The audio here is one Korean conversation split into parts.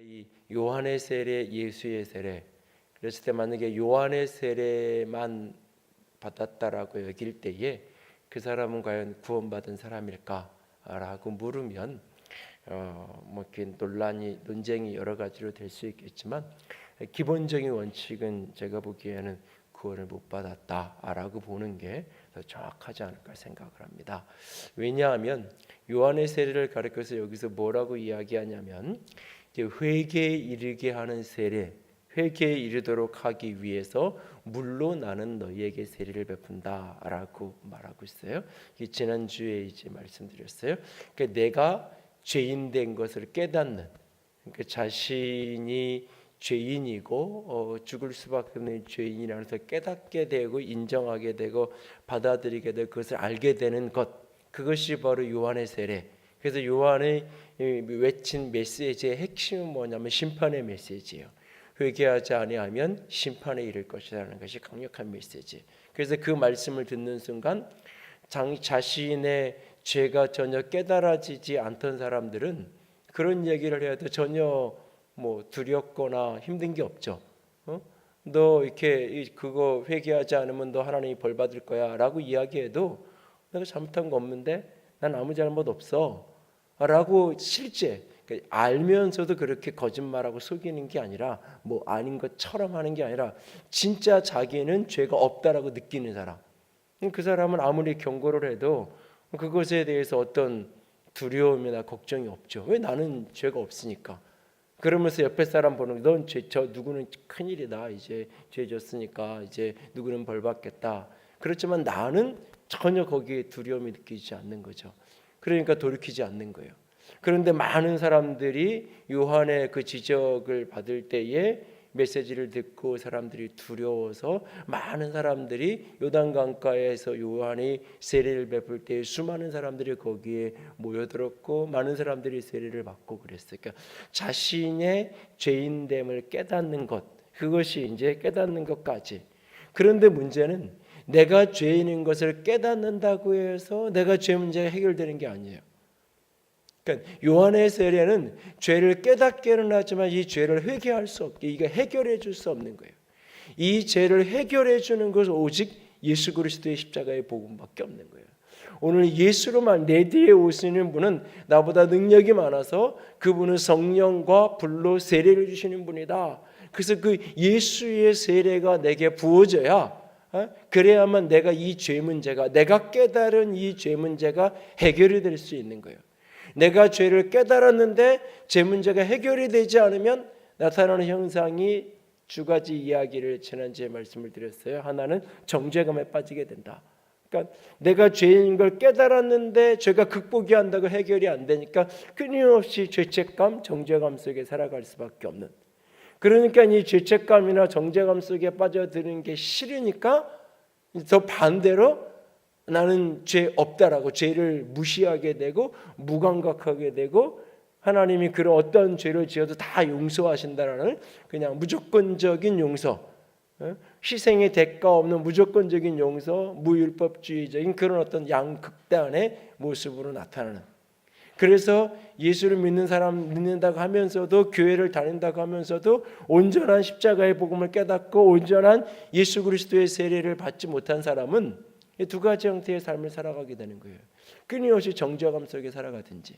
이 요한의 세례, 예수의 세례. 그랬을 때 만약에 요한의 세례만 받았다라고 여길 때에 그 사람은 과연 구원받은 사람일까라고 물으면 뭐 이렇게 논쟁이 여러 가지로 될 수 있겠지만 기본적인 원칙은 제가 보기에는 구원을 못 받았다라고 보는 게 더 정확하지 않을까 생각을 합니다. 왜냐하면 요한의 세례를 가리켜서 여기서 뭐라고 이야기하냐면 이제 회개에 이르게 하는 세례, 회개에 이르도록 하기 위해서 물로 나는 너희에게 세례를 베푼다라고 말하고 있어요. 이게 지난주에 이제 말씀드렸어요. 그러니까 내가 죄인 된 것을 깨닫는, 그러니까 자신이 죄인이고 죽을 수밖에 없는 죄인이라는 것을 깨닫게 되고 인정하게 되고 받아들이게 되고 그것을 알게 되는 것, 그것이 바로 요한의 세례. 그래서 요한의 외친 메시지의 핵심은 뭐냐면 심판의 메시지예요. 회개하지 아니하면 심판에 이를 것이라는 것이 강력한 메시지. 그래서 그 말씀을 듣는 순간 자신의 죄가 전혀 깨달아지지 않던 사람들은 그런 얘기를 해도 전혀 뭐 두렵거나 힘든 게 없죠. 너 이렇게 그거 회개하지 않으면 너 하나님이 벌 받을 거야라고 이야기해도 내가 잘못한 거 없는데 난 아무 잘못 없어 라고 실제 알면서도 그렇게 거짓말하고 속이는 게 아니라 뭐 아닌 것처럼 하는 게 아니라 진짜 자기는 죄가 없다라고 느끼는 사람, 그 사람은 아무리 경고를 해도 그것에 대해서 어떤 두려움이나 걱정이 없죠. 왜? 나는 죄가 없으니까. 그러면서 옆에 사람 보는 넌 저 누구는 큰일이다, 이제 죄 졌으니까 이제 누구는 벌 받겠다. 그렇지만 나는 전혀 거기에 두려움이 느끼지 않는 거죠. 그러니까 돌이키지 않는 거예요. 그런데 많은 사람들이 요한의 그 지적을 받을 때에 메시지를 듣고 사람들이 두려워서 많은 사람들이 요단강가에서 요한이 세례를 베풀 때 수많은 사람들이 거기에 모여들었고 많은 사람들이 세례를 받고 그랬어요. 그러니까 자신의 죄인됨을 깨닫는 것, 그것이 이제 깨닫는 것까지. 그런데 문제는 내가 죄인인 것을 깨닫는다고 해서 내가 죄 문제가 해결되는 게 아니에요. 그러니까 요한의 세례는 죄를 깨닫게는 하지만 이 죄를 회개할 수 없게, 이게 해결해 줄 수 없는 거예요. 이 죄를 해결해 주는 것은 오직 예수 그리스도의 십자가의 복음밖에 없는 거예요. 오늘 예수로만 내 뒤에 오시는 분은 나보다 능력이 많아서 그분은 성령과 불로 세례를 주시는 분이다. 그래서 그 예수의 세례가 내게 부어져야 그래야만 내가 이 죄 문제가, 내가 깨달은 이 죄 문제가 해결이 될 수 있는 거예요. 내가 죄를 깨달았는데 죄 문제가 해결이 되지 않으면 나타나는 형상이 두 가지 이야기를 지난주에 말씀을 드렸어요. 하나는 정죄감에 빠지게 된다. 그러니까 내가 죄인 걸 깨달았는데 죄가 극복이 한다고 해결이 안 되니까 끊임없이 죄책감, 정죄감 속에 살아갈 수밖에 없는. 그러니까 이 죄책감이나 정죄감 속에 빠져드는 게 싫으니까 더 반대로 나는 죄 없다라고 죄를 무시하게 되고 무감각하게 되고 하나님이 그런 어떤 죄를 지어도 다 용서하신다라는 그냥 무조건적인 용서, 희생의 대가 없는 무조건적인 용서, 무율법주의적인 그런 어떤 양극단의 모습으로 나타나는. 그래서 예수를 믿는 사람 믿는다고 하면서도 교회를 다닌다고 하면서도 온전한 십자가의 복음을 깨닫고 온전한 예수 그리스도의 세례를 받지 못한 사람은 이 두 가지 형태의 삶을 살아가게 되는 거예요. 끊임없이 정죄감 속에 살아가든지,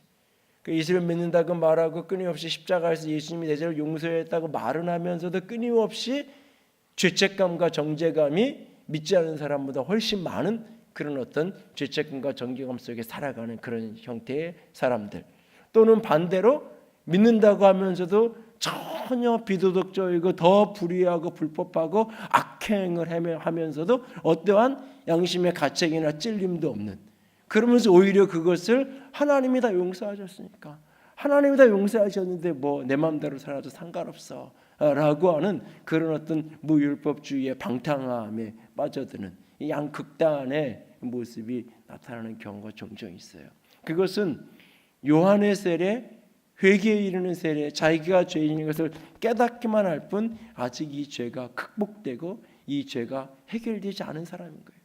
예수를 믿는다고 말하고 끊임없이 십자가에서 예수님이 내 죄를 용서했다고 말은 하면서도 끊임없이 죄책감과 정죄감이 믿지 않는 사람보다 훨씬 많은 그런 어떤 죄책감과 정죄감 속에 살아가는 그런 형태의 사람들, 또는 반대로 믿는다고 하면서도 전혀 비도덕적이고 더 불의하고 불법하고 악행을 하면서도 어떠한 양심의 가책이나 찔림도 없는, 그러면서 오히려 그것을 하나님이 다 용서하셨으니까, 하나님이 다 용서하셨는데 뭐 내 마음대로 살아도 상관없어 라고 하는 그런 어떤 무율법주의의 방탕함에 빠져드는 이 양극단의 모습이 나타나는 경우가 종종 있어요. 그것은 요한의 세례, 회개에 이르는 세례, 자기가 죄인인 것을 깨닫기만 할 뿐 아직 이 죄가 극복되고 이 죄가 해결되지 않은 사람인 거예요.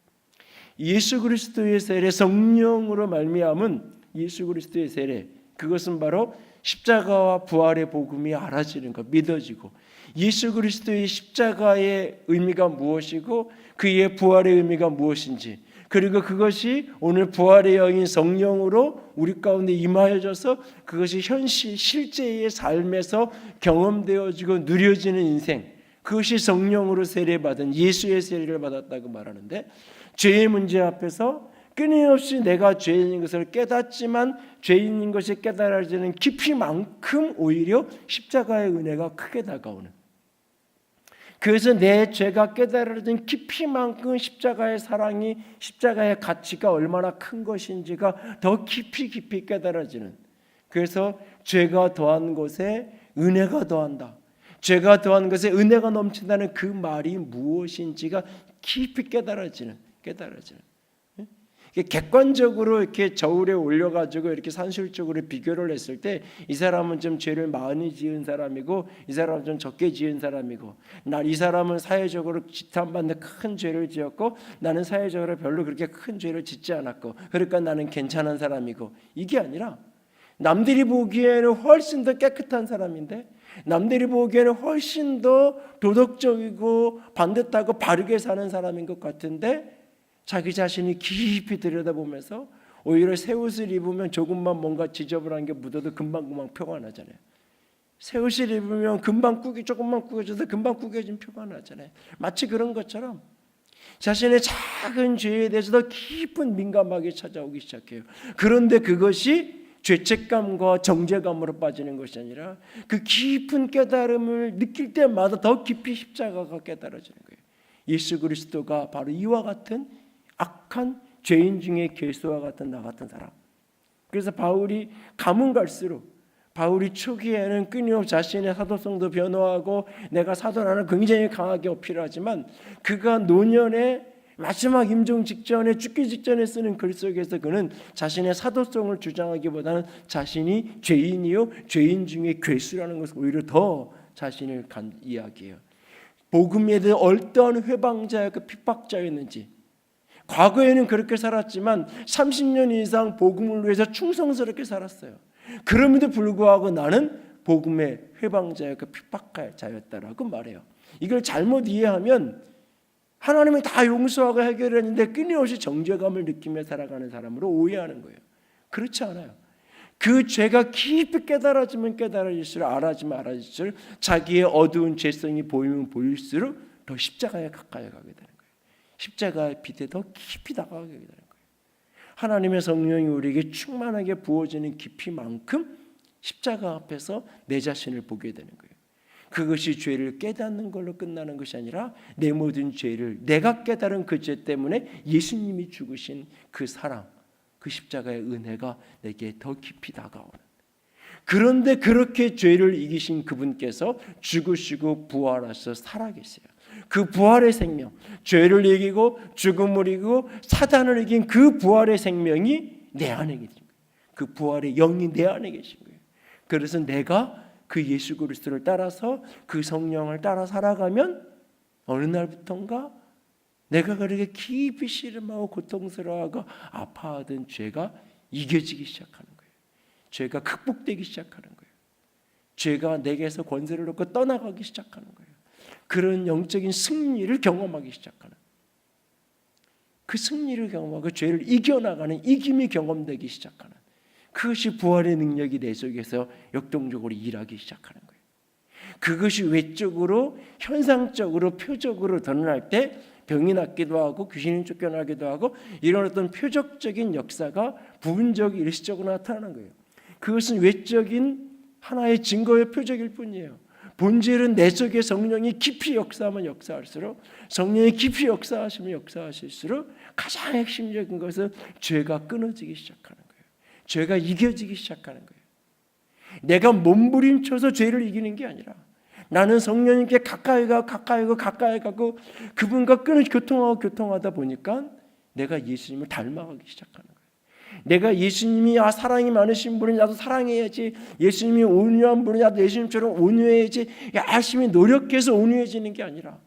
예수 그리스도의 세례, 성령으로 말미암은 예수 그리스도의 세례, 그것은 바로 십자가와 부활의 복음이 알아지는 것, 믿어지고 예수 그리스도의 십자가의 의미가 무엇이고 그의 부활의 의미가 무엇인지, 그리고 그것이 오늘 부활의 영인 성령으로 우리 가운데 임하여져서 그것이 현실 실제의 삶에서 경험되어지고 누려지는 인생, 그것이 성령으로 세례받은 예수의 세례를 받았다고 말하는데, 죄의 문제 앞에서 끊임없이 내가 죄인인 것을 깨닫지만 죄인인 것이 깨달아지는 깊이만큼 오히려 십자가의 은혜가 크게 다가오는, 그래서 내 죄가 깨달아진 깊이만큼 십자가의 사랑이, 십자가의 가치가 얼마나 큰 것인지가 더 깊이 깨달아지는, 그래서 죄가 더한 곳에 은혜가 더한다, 죄가 더한 것에 은혜가 넘친다는 그 말이 무엇인지가 깊이 깨달아지는. 객관적으로 이렇게 저울에 올려가지고 이렇게 산술적으로 비교를 했을 때 이 사람은 좀 죄를 많이 지은 사람이고 이 사람은 좀 적게 지은 사람이고, 이 사람은 사회적으로 지탄받는 큰 죄를 지었고 나는 사회적으로 별로 그렇게 큰 죄를 짓지 않았고 그러니까 나는 괜찮은 사람이고, 이게 아니라 남들이 보기에는 훨씬 더 깨끗한 사람인데, 남들이 보기에는 훨씬 더 도덕적이고 반듯하고 바르게 사는 사람인 것 같은데 자기 자신이 깊이 들여다보면서 오히려 새 옷을 입으면 조금만 뭔가 지저분한 게 묻어도 금방 표가 나잖아요. 새 옷을 입으면 금방 조금만 구겨져도 금방 구겨진 표가 나잖아요. 마치 그런 것처럼 자신의 작은 죄에 대해서도 깊은 민감하게 찾아오기 시작해요. 그런데 그것이 죄책감과 정죄감으로 빠지는 것이 아니라 그 깊은 깨달음을 느낄 때마다 더 깊이 십자가가 깨달아지는 거예요. 예수 그리스도가 바로 이와 같은 악한 죄인 중에 괴수와 같은 나 같은 사람. 그래서 바울이 가면 갈수록, 바울이 초기에는 끊임없이 자신의 사도성도 변호하고 내가 사도라는 굉장히 강하게 어필하지만 그가 노년의 마지막 임종 직전에, 죽기 직전에 쓰는 글 속에서 그는 자신의 사도성을 주장하기보다는 자신이 죄인이요 죄인 중에 괴수라는 것을 오히려 더 자신을 이야기해요. 복음에 대해 어떠한 회방자였고 핍박자였는지, 과거에는 그렇게 살았지만 30년 이상 복음을 위해서 충성스럽게 살았어요. 그럼에도 불구하고 나는 복음의 회방자였고 핍박자였다라고 말해요. 이걸 잘못 이해하면 하나님이 다 용서하고 해결했는데 끊임없이 정죄감을 느끼며 살아가는 사람으로 오해하는 거예요. 그렇지 않아요. 그 죄가 깊이 깨달아지면 깨달아질수록, 알아지면 알아질수록 자기의 어두운 죄성이 보이면 보일수록 더 십자가에 가까이 가게 되는 거예요. 십자가의 빛에 더 깊이 다가가게 되는 거예요. 하나님의 성령이 우리에게 충만하게 부어지는 깊이만큼 십자가 앞에서 내 자신을 보게 되는 거예요. 그것이 죄를 깨닫는 걸로 끝나는 것이 아니라 내 모든 죄를 내가 깨달은 그 죄 때문에 예수님이 죽으신 그 사랑, 그 십자가의 은혜가 내게 더 깊이 다가오는. 그런데 그렇게 죄를 이기신 그분께서 죽으시고 부활하셔서 살아계세요. 그 부활의 생명, 죄를 이기고 죽음을 이기고 사단을 이긴 그 부활의 생명이 내 안에 계신 거예요. 그 부활의 영이 내 안에 계신 거예요. 그래서 내가 그 예수 그리스도를 따라서 그 성령을 따라 살아가면 어느 날부턴가 내가 그렇게 깊이 씨름하고 고통스러워하고 아파하던 죄가 이겨지기 시작하는 거예요. 죄가 극복되기 시작하는 거예요. 죄가 내게서 권세를 놓고 떠나가기 시작하는 거예요. 그런 영적인 승리를 경험하기 시작하는, 그 승리를 경험하고 죄를 이겨나가는 이김이 경험되기 시작하는, 그것이 부활의 능력이 내 속에서 역동적으로 일하기 시작하는 거예요. 그것이 외적으로 현상적으로 표적으로 드러날 때 병이 낫기도 하고 귀신이 쫓겨나기도 하고 이런 어떤 표적적인 역사가 부분적 일시적으로 나타나는 거예요. 그것은 외적인 하나의 증거의 표적일 뿐이에요. 본질은 내 속에 성령이 깊이 역사하면 역사할수록, 성령이 깊이 역사하시면 역사하실수록 가장 핵심적인 것은 죄가 끊어지기 시작하는 거예요. 죄가 이겨지기 시작하는 거예요. 내가 몸부림쳐서 죄를 이기는 게 아니라 나는 성령님께 가까이 가고 그분과 교통하다 보니까 내가 예수님을 닮아가기 시작하는 거예요. 내가 예수님이 사랑이 많으신 분이 나도 사랑해야지, 예수님이 온유한 분이 나도 예수님처럼 온유해야지 열심히 노력해서 온유해지는 게 아니라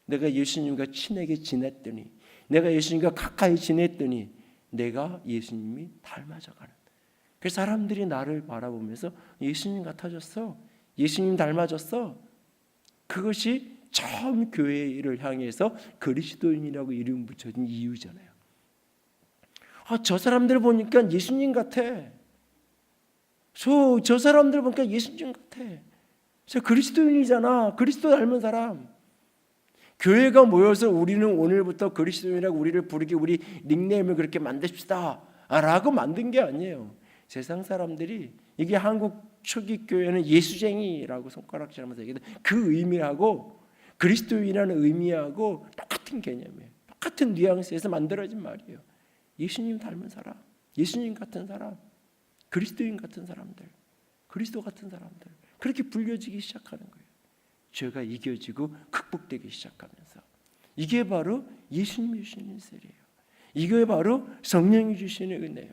내가 예수님과 친하게 지냈더니, 내가 예수님과 가까이 지냈더니 내가 예수님이 닮아져가는, 그래서 사람들이 나를 바라보면서 예수님 같아졌어, 예수님 닮아졌어. 그것이 처음 교회를 향해서 그리스도인이라고 이름 붙여진 이유잖아요. 저 사람들 보니까 예수님 같아. 저 사람들 보니까 예수님 같아. 저 그리스도인이잖아. 그리스도 닮은 사람. 교회가 모여서 우리는 오늘부터 그리스도인이라고 우리를 부르기, 우리 닉네임을 그렇게 만듭시다 라고 만든 게 아니에요. 세상 사람들이, 이게 한국 초기 교회는 예수쟁이라고 손가락질하면서 얘기해도 그 의미하고 그리스도인이라는 의미하고 똑같은 개념이에요. 똑같은 뉘앙스에서 만들어진 말이에요. 예수님 닮은 사람, 예수님 같은 사람, 그리스도인 같은 사람들, 그리스도 같은 사람들, 그렇게 불려지기 시작하는 거예요. 죄가 이겨지고 극복되기 시작하면서. 이게 바로 예수님이 주시는 세례예요. 이게 바로 성령이 주시는 은혜예요.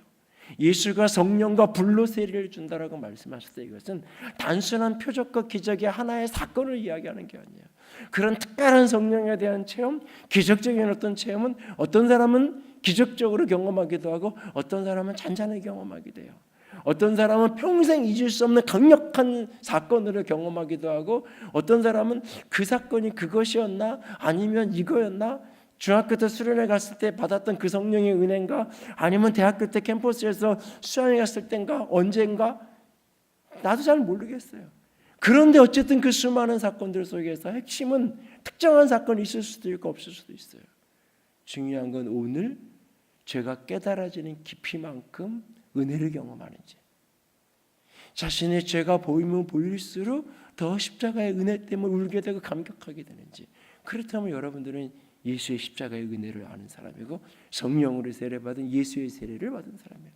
예수가 성령과 불로 세례를 준다라고 말씀하셨어요. 이것은 단순한 표적과 기적의 하나의 사건을 이야기하는 게 아니에요. 그런 특별한 성령에 대한 체험, 기적적인 어떤 체험은 어떤 사람은 기적적으로 경험하기도 하고 어떤 사람은 잔잔하게 경험하기도 해요. 어떤 사람은 평생 잊을 수 없는 강력한 사건으로 경험하기도 하고 어떤 사람은 그 사건이 그것이었나 아니면 이거였나, 중학교 때 수련회 갔을 때 받았던 그 성령의 은혜인가, 아니면 대학교 때 캠퍼스에서 수련회 갔을 때인가, 언젠가, 나도 잘 모르겠어요. 그런데 어쨌든 그 수많은 사건들 속에서 핵심은 특정한 사건이 있을 수도 있고 없을 수도 있어요. 중요한 건 오늘 죄가 깨달아지는 깊이만큼 은혜를 경험하는지, 자신의 죄가 보이면 보일수록 더 십자가의 은혜 때문에 울게 되고 감격하게 되는지. 그렇다면 여러분들은 예수의 십자가의 은혜를 아는 사람이고 성령으로 세례받은 예수의 세례를 받은 사람이에요.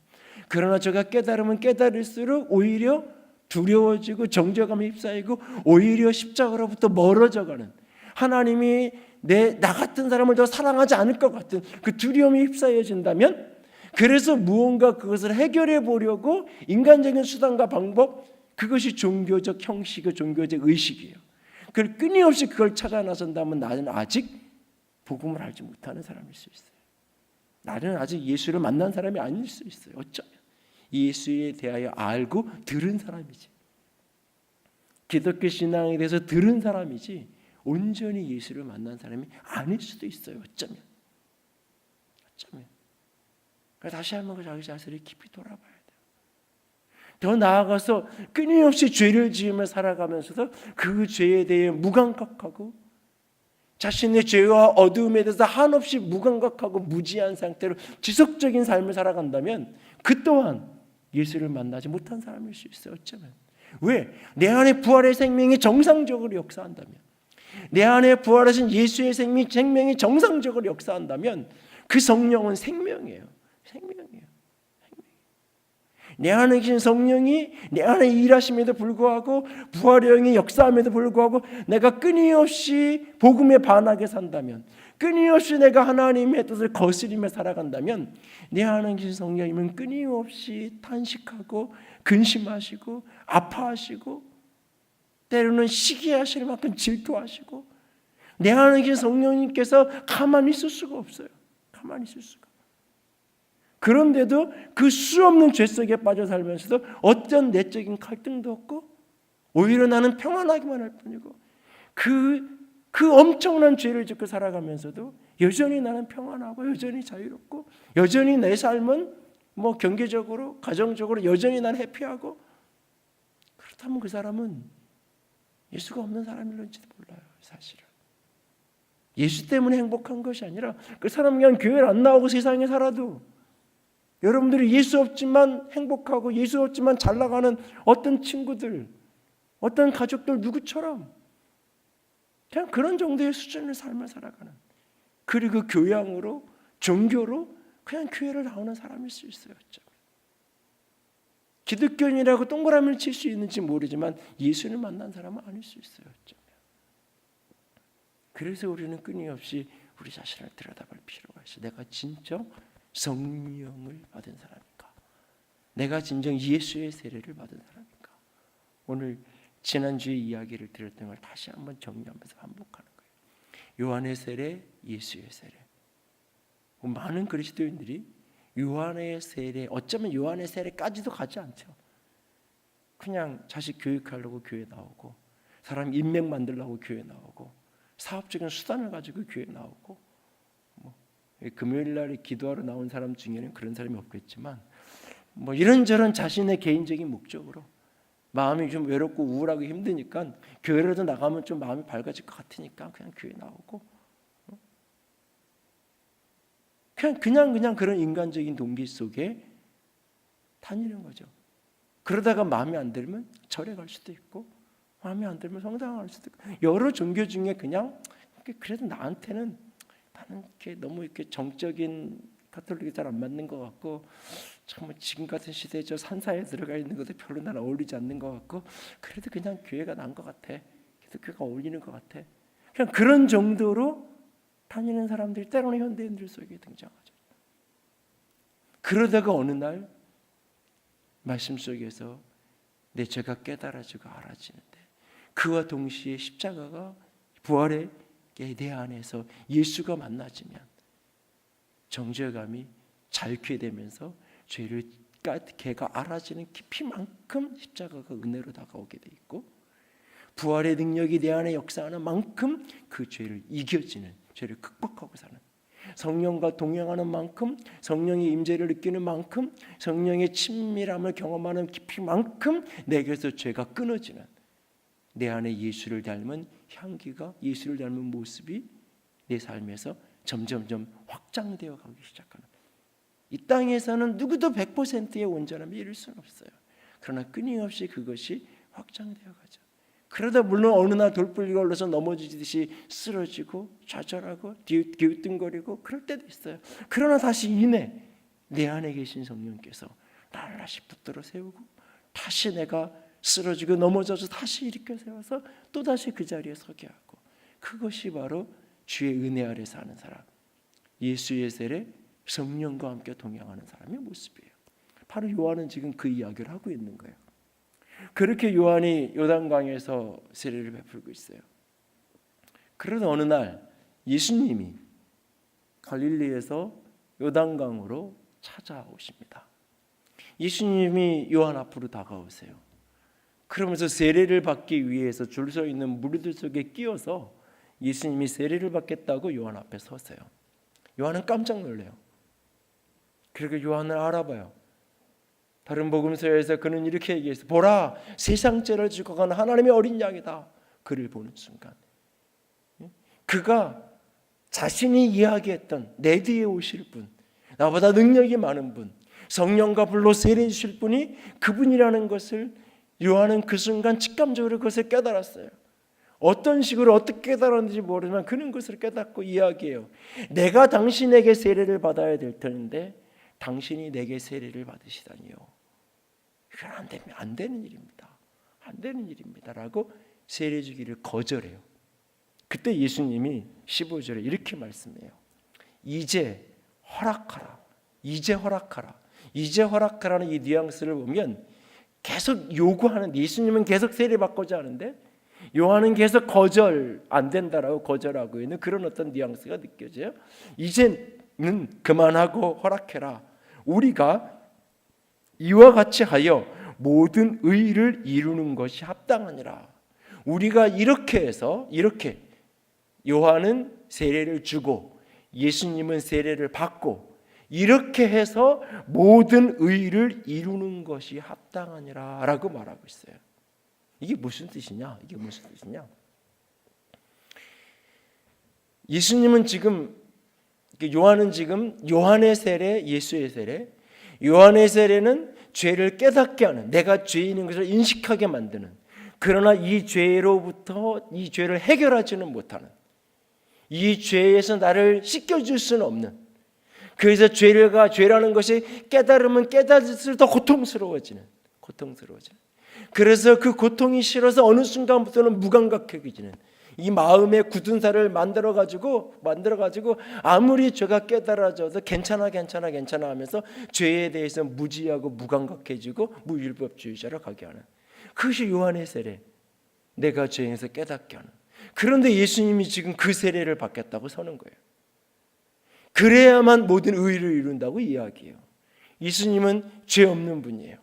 그러나 제가 깨달으면 깨달을수록 오히려 두려워지고 정죄감에 휩싸이고 오히려 십자가로부터 멀어져가는, 하나님이 나 같은 사람을 더 사랑하지 않을 것 같은 그 두려움이 휩싸여진다면, 그래서 무언가 그것을 해결해 보려고 인간적인 수단과 방법, 그것이 종교적 형식의 종교적 의식이에요. 그걸 끊임없이 그걸 찾아 나선다면 나는 아직 복음을 알지 못하는 사람일 수 있어요. 나는 아직 예수를 만난 사람이 아닐 수 있어요. 어쩌면 예수에 대하여 알고 들은 사람이지, 기독교 신앙에 대해서 들은 사람이지 온전히 예수를 만난 사람이 아닐 수도 있어요. 어쩌면. 그러니까 다시 한번 자기 자신을 깊이 돌아봐야 돼요. 더 나아가서 끊임없이 죄를 지으며 살아가면서도 그 죄에 대해 무감각하고 자신의 죄와 어두움에 대해서 한없이 무감각하고 무지한 상태로 지속적인 삶을 살아간다면 그 또한 예수를 만나지 못한 사람일 수 있어요. 어쩌면. 왜? 내 안에 부활의 생명이 정상적으로 역사한다면, 내 안에 부활하신 예수의 생명이 정상적으로 역사한다면 그 성령은 생명이에요. 내 안에 계신 성령이 내 안에 일하심에도 불구하고 부활의 영이 역사함에도 불구하고 내가 끊임없이 복음에 반하게 산다면, 끊임없이 내가 하나님의 뜻을 거스리며 살아간다면 내 안에 계신 성령님은 끊임없이 탄식하고 근심하시고 아파하시고 때로는 시기하실 만큼 질투하시고, 내 안에 계신 성령님께서 가만히 있을 수가 없어요. 가만히 있을 수가. 그런데도 그 수없는 죄 속에 빠져 살면서도 어떤 내적인 갈등도 없고 오히려 나는 평안하기만 할 뿐이고, 그 엄청난 죄를 짓고 살아가면서도 여전히 나는 평안하고 여전히 자유롭고 여전히 내 삶은 경제적으로 가정적으로 여전히 난 해피하고, 그렇다면 그 사람은 예수가 없는 사람일런지도 몰라요. 사실은 예수 때문에 행복한 것이 아니라 그 사람은 그냥 교회를 안 나오고 세상에 살아도, 여러분들이 예수 없지만 행복하고 예수 없지만 잘 나가는 어떤 친구들, 어떤 가족들 누구처럼 그냥 그런 정도의 수준의 삶을 살아가는, 그리고 교양으로 종교로 그냥 교회를 나오는 사람일 수 있어요. 기독교인이라고 동그라미를 칠 수 있는지 모르지만 예수를 만난 사람은 아닐 수 있어요. 그래서 우리는 끊임없이 우리 자신을 들여다볼 필요가 있어요. 내가 진정 성령을 받은 사람인가? 내가 진정 예수의 세례를 받은 사람인가? 오늘 지난주에 이야기를 들었던 걸 다시 한번 정리하면서 반복하는 거예요. 요한의 세례, 예수의 세례. 많은 그리스도인들이 요한의 세례, 어쩌면 요한의 세례까지도 가지 않죠. 그냥 자식 교육하려고 교회 나오고, 사람 인맥 만들려고 교회 나오고, 사업적인 수단을 가지고 교회 나오고, 금요일 날에 기도하러 나온 사람 중에는 그런 사람이 없겠지만, 이런저런 자신의 개인적인 목적으로 마음이 좀 외롭고 우울하고 힘드니까 교회라도 나가면 좀 마음이 밝아질 것 같으니까 그냥 교회 나오고, 그냥 그런 인간적인 동기 속에 다니는 거죠. 그러다가 마음에 안 들면 절에 갈 수도 있고, 마음에 안 들면 성당 갈 수도 있고, 여러 종교 중에 그냥 그래도 나는 이렇게 너무 이렇게 정적인 가톨릭이 잘 안 맞는 것 같고, 정말 지금 같은 시대에 저 산사에 들어가 있는 것도 별로 난 어울리지 않는 것 같고, 그래도 그냥 교회가 나은 것 같아. 기독교가 어울리는 것 같아. 그냥 그런 정도로 다니는 사람들이 때로는 현대인들 속에 등장하죠. 그러다가 어느 날 말씀 속에서 내 죄가 깨달아지고 알아지는데, 그와 동시에 십자가가 부활의 내 안에서 예수가 만나지면 정죄감이 잘게 되면서 죄를 걔가 알아지는 깊이만큼 십자가가 은혜로 다가오게 돼 있고, 부활의 능력이 내 안에 역사하는 만큼 그 죄를 이겨지는, 죄를 극복하고 사는, 성령과 동행하는 만큼, 성령의 임재를 느끼는 만큼, 성령의 친밀함을 경험하는 깊이만큼 내게서 죄가 끊어지는, 내 안에 예수를 닮은 향기가, 예수를 닮은 모습이 내 삶에서 점점점 확장되어 가기 시작하는, 이 땅에서는 누구도 100%의 온전함을 이룰 수는 없어요. 그러나 끊임없이 그것이 확장되어 가죠. 그러다 물론 어느 날 돌불이 걸려서 넘어지듯이 쓰러지고 좌절하고 기웃등거리고 그럴 때도 있어요. 그러나 다시 이내 내 안에 계신 성령께서 나를 다시 붙들어 세우고, 다시 내가 쓰러지고 넘어져서 다시 일으켜 세워서 또다시 그 자리에 서게 하고, 그것이 바로 주의 은혜 아래 사는 사람, 예수의 세례, 성령과 함께 동행하는 사람의 모습이에요. 바로 요한은 지금 그 이야기를 하고 있는 거예요. 그렇게 요한이 요단강에서 세례를 베풀고 있어요. 그러던 어느 날 예수님이 갈릴리에서 요단강으로 찾아오십니다. 예수님이 요한 앞으로 다가오세요. 그러면서 세례를 받기 위해서 줄 서 있는 무리들 속에 끼어서 예수님이 세례를 받겠다고 요한 앞에 서세요. 요한은 깜짝 놀래요. 그리고 요한을 알아봐요. 다른 복음서에서 그는 이렇게 얘기했어요. 보라, 세상 죄를 지고 가는 하나님의 어린 양이다. 그를 보는 순간 그가 자신이 이야기했던 내 뒤에 오실 분, 나보다 능력이 많은 분, 성령과 불로 세례 주실 분이 그분이라는 것을 요한은 그 순간 직감적으로 그것을 깨달았어요. 어떤 식으로 어떻게 깨달았는지 모르지만 그는 그것을 깨닫고 이야기해요. 내가 당신에게 세례를 받아야 될 텐데 당신이 내게 세례를 받으시다니요. 이건 안 되는 일입니다. 안 되는 일입니다. 라고 세례 주기를 거절해요. 그때 예수님이 15절에 이렇게 말씀해요. 이제 허락하라. 이제 허락하라. 이제 허락하라는 이 뉘앙스를 보면 계속 요구하는, 예수님은 계속 세례 받고자 하는데 요한은 계속 거절, 안 된다라고 거절하고 있는 그런 어떤 뉘앙스가 느껴져요. 이제는 그만하고 허락해라. 우리가 이와 같이 하여 모든 의를 이루는 것이 합당하니라. 우리가 이렇게 해서, 이렇게 요한은 세례를 주고 예수님은 세례를 받고, 이렇게 해서 모든 의를 이루는 것이 합당하니라 라고 말하고 있어요. 이게 무슨 뜻이냐? 예수님은 지금, 요한은 지금 요한의 세례, 예수의 세례, 요한의 세례는 죄를 깨닫게 하는, 내가 죄인인 것을 인식하게 만드는, 그러나 이 죄로부터 이 죄를 해결하지는 못하는, 이 죄에서 나를 씻겨줄 수는 없는, 그래서 죄라는 것이 깨달으면 깨달을수록 더 고통스러워지는. 그래서 그 고통이 싫어서 어느 순간부터는 무감각해지는, 이 마음의 굳은 살을 만들어가지고 아무리 죄가 깨달아져도 괜찮아 하면서 죄에 대해서 무지하고 무감각해지고 무율법주의자로 가게 하는, 그것이 요한의 세례, 내가 죄에서 깨닫게 하는. 그런데 예수님이 지금 그 세례를 받겠다고 서는 거예요. 그래야만 모든 의를 이룬다고 이야기해요. 예수님은 죄 없는 분이에요.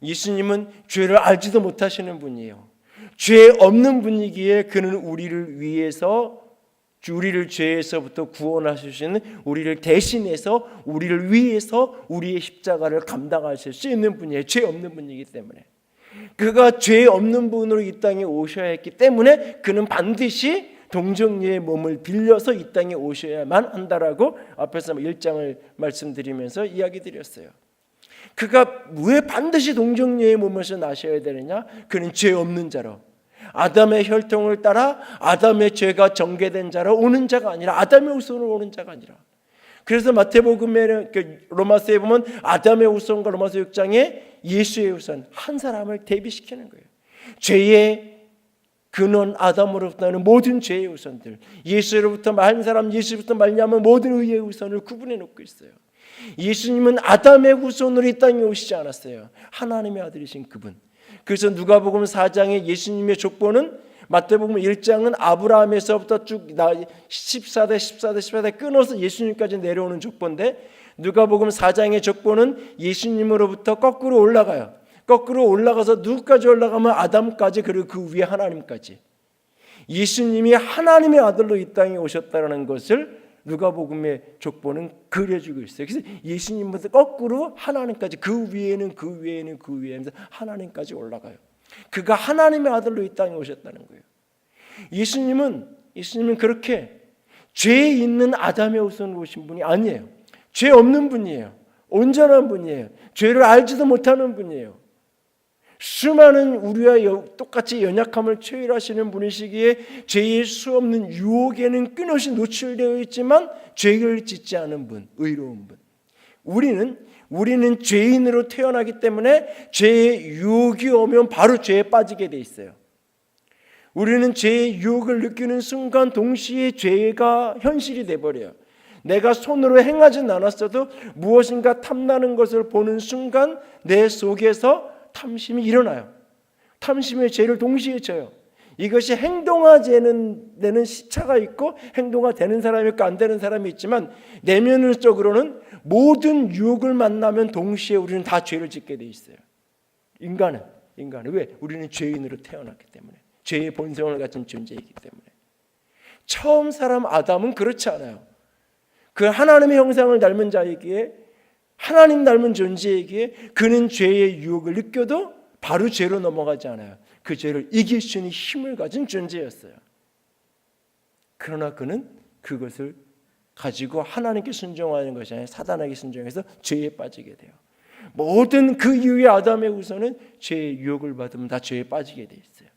예수님은 죄를 알지도 못하시는 분이에요. 죄 없는 분이기에 그는 우리를 위해서, 우리를 죄에서부터 구원하실 수 있는, 우리를 대신해서, 우리를 위해서 우리의 십자가를 감당하실 수 있는 분이에요. 죄 없는 분이기 때문에. 그가 죄 없는 분으로 이 땅에 오셔야 했기 때문에 그는 반드시 동정녀의 몸을 빌려서 이 땅에 오셔야만 한다라고 앞에서 1장을 말씀드리면서 이야기 드렸어요. 그가 왜 반드시 동정녀의 몸에서 나셔야 되느냐? 그는 죄 없는 자로, 아담의 혈통을 따라 아담의 죄가 정죄된 자로 오는 자가 아니라, 아담의 후손으로 오는 자가 아니라. 그래서 마태복음에, 로마서에 보면 아담의 후손과 로마서 6장에 예수의 후손 한 사람을 대비시키는 거예요. 죄의 근원 아담으로부터 나는 모든 죄의 후손들, 예수로부터 한 사람, 예수부터 말미암은 모든 의의 후손을 구분해 놓고 있어요. 예수님은 아담의 후손으로 이 땅에 오시지 않았어요. 하나님의 아들이신 그분. 그래서 누가복음 4장의 예수님의 족보는 마태복음 1장은 아브라함에서부터 쭉 14대 끊어서 예수님까지 내려오는 족보인데, 누가복음 4장의 족보는 예수님으로부터 거꾸로 올라가요. 거꾸로 올라가서 누구까지 올라가면 아담까지, 그리고 그 위에 하나님까지. 예수님이 하나님의 아들로 이 땅에 오셨다는 것을 누가복음의 족보는 그려주고 있어요. 그래서 예수님부터 거꾸로 하나님까지, 그 위에는 그 위에는 그 위에는 하나님까지 올라가요. 그가 하나님의 아들로 이 땅에 오셨다는 거예요. 예수님은 그렇게 죄 있는 아담의 후손으로 오신 분이 아니에요. 죄 없는 분이에요. 온전한 분이에요. 죄를 알지도 못하는 분이에요. 수많은 우리와 똑같이 연약함을 초월하시는 분이시기에 죄의 수 없는 유혹에는 끊임없이 노출되어 있지만 죄를 짓지 않은 분, 의로운 분. 우리는 죄인으로 태어나기 때문에 죄의 유혹이 오면 바로 죄에 빠지게 돼 있어요. 우리는 죄의 유혹을 느끼는 순간 동시에 죄가 현실이 돼버려요. 내가 손으로 행하진 않았어도 무엇인가 탐나는 것을 보는 순간 내 속에서 탐심이 일어나요. 탐심의 죄를 동시에 져요. 이것이 행동화되는 시차가 있고 행동화되는 사람이 있고 안 되는 사람이 있지만, 내면적으로는 모든 유혹을 만나면 동시에 우리는 다 죄를 짓게 돼 있어요. 인간은 왜? 우리는 죄인으로 태어났기 때문에, 죄의 본성을 가진 존재이기 때문에. 처음 사람 아담은 그렇지 않아요. 그 하나님의 형상을 닮은 자이기에, 하나님 닮은 존재이기에 그는 죄의 유혹을 느껴도 바로 죄로 넘어가지 않아요. 그 죄를 이길 수 있는 힘을 가진 존재였어요. 그러나 그는 그것을 가지고 하나님께 순종하는 것이 아니라 사단에게 순종해서 죄에 빠지게 돼요. 모든 그 이후에 아담의 후손은 죄의 유혹을 받으면 다 죄에 빠지게 돼 있어요.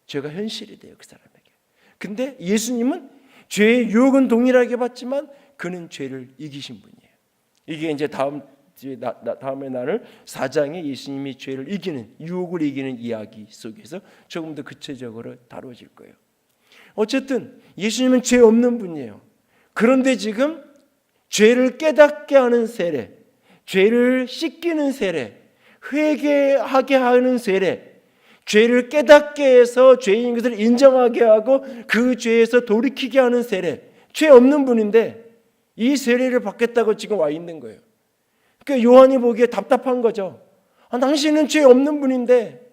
죄가 현실이 돼요, 그 사람에게. 근데 예수님은 죄의 유혹은 동일하게 받지만 그는 죄를 이기신 분이에요. 이게 이제 다음에 나눌 4장에 예수님이 죄를 이기는, 유혹을 이기는 이야기 속에서 조금 더 구체적으로 다뤄질 거예요. 어쨌든 예수님은 죄 없는 분이에요. 그런데 지금 죄를 깨닫게 하는 세례, 죄를 씻기는 세례, 회개하게 하는 세례, 죄를 깨닫게 해서 죄인 것을 인정하게 하고 그 죄에서 돌이키게 하는 세례, 죄 없는 분인데 이 세례를 받겠다고 지금 와 있는 거예요. 그러니까 요한이 보기에 답답한 거죠. 당신은 죄 없는 분인데,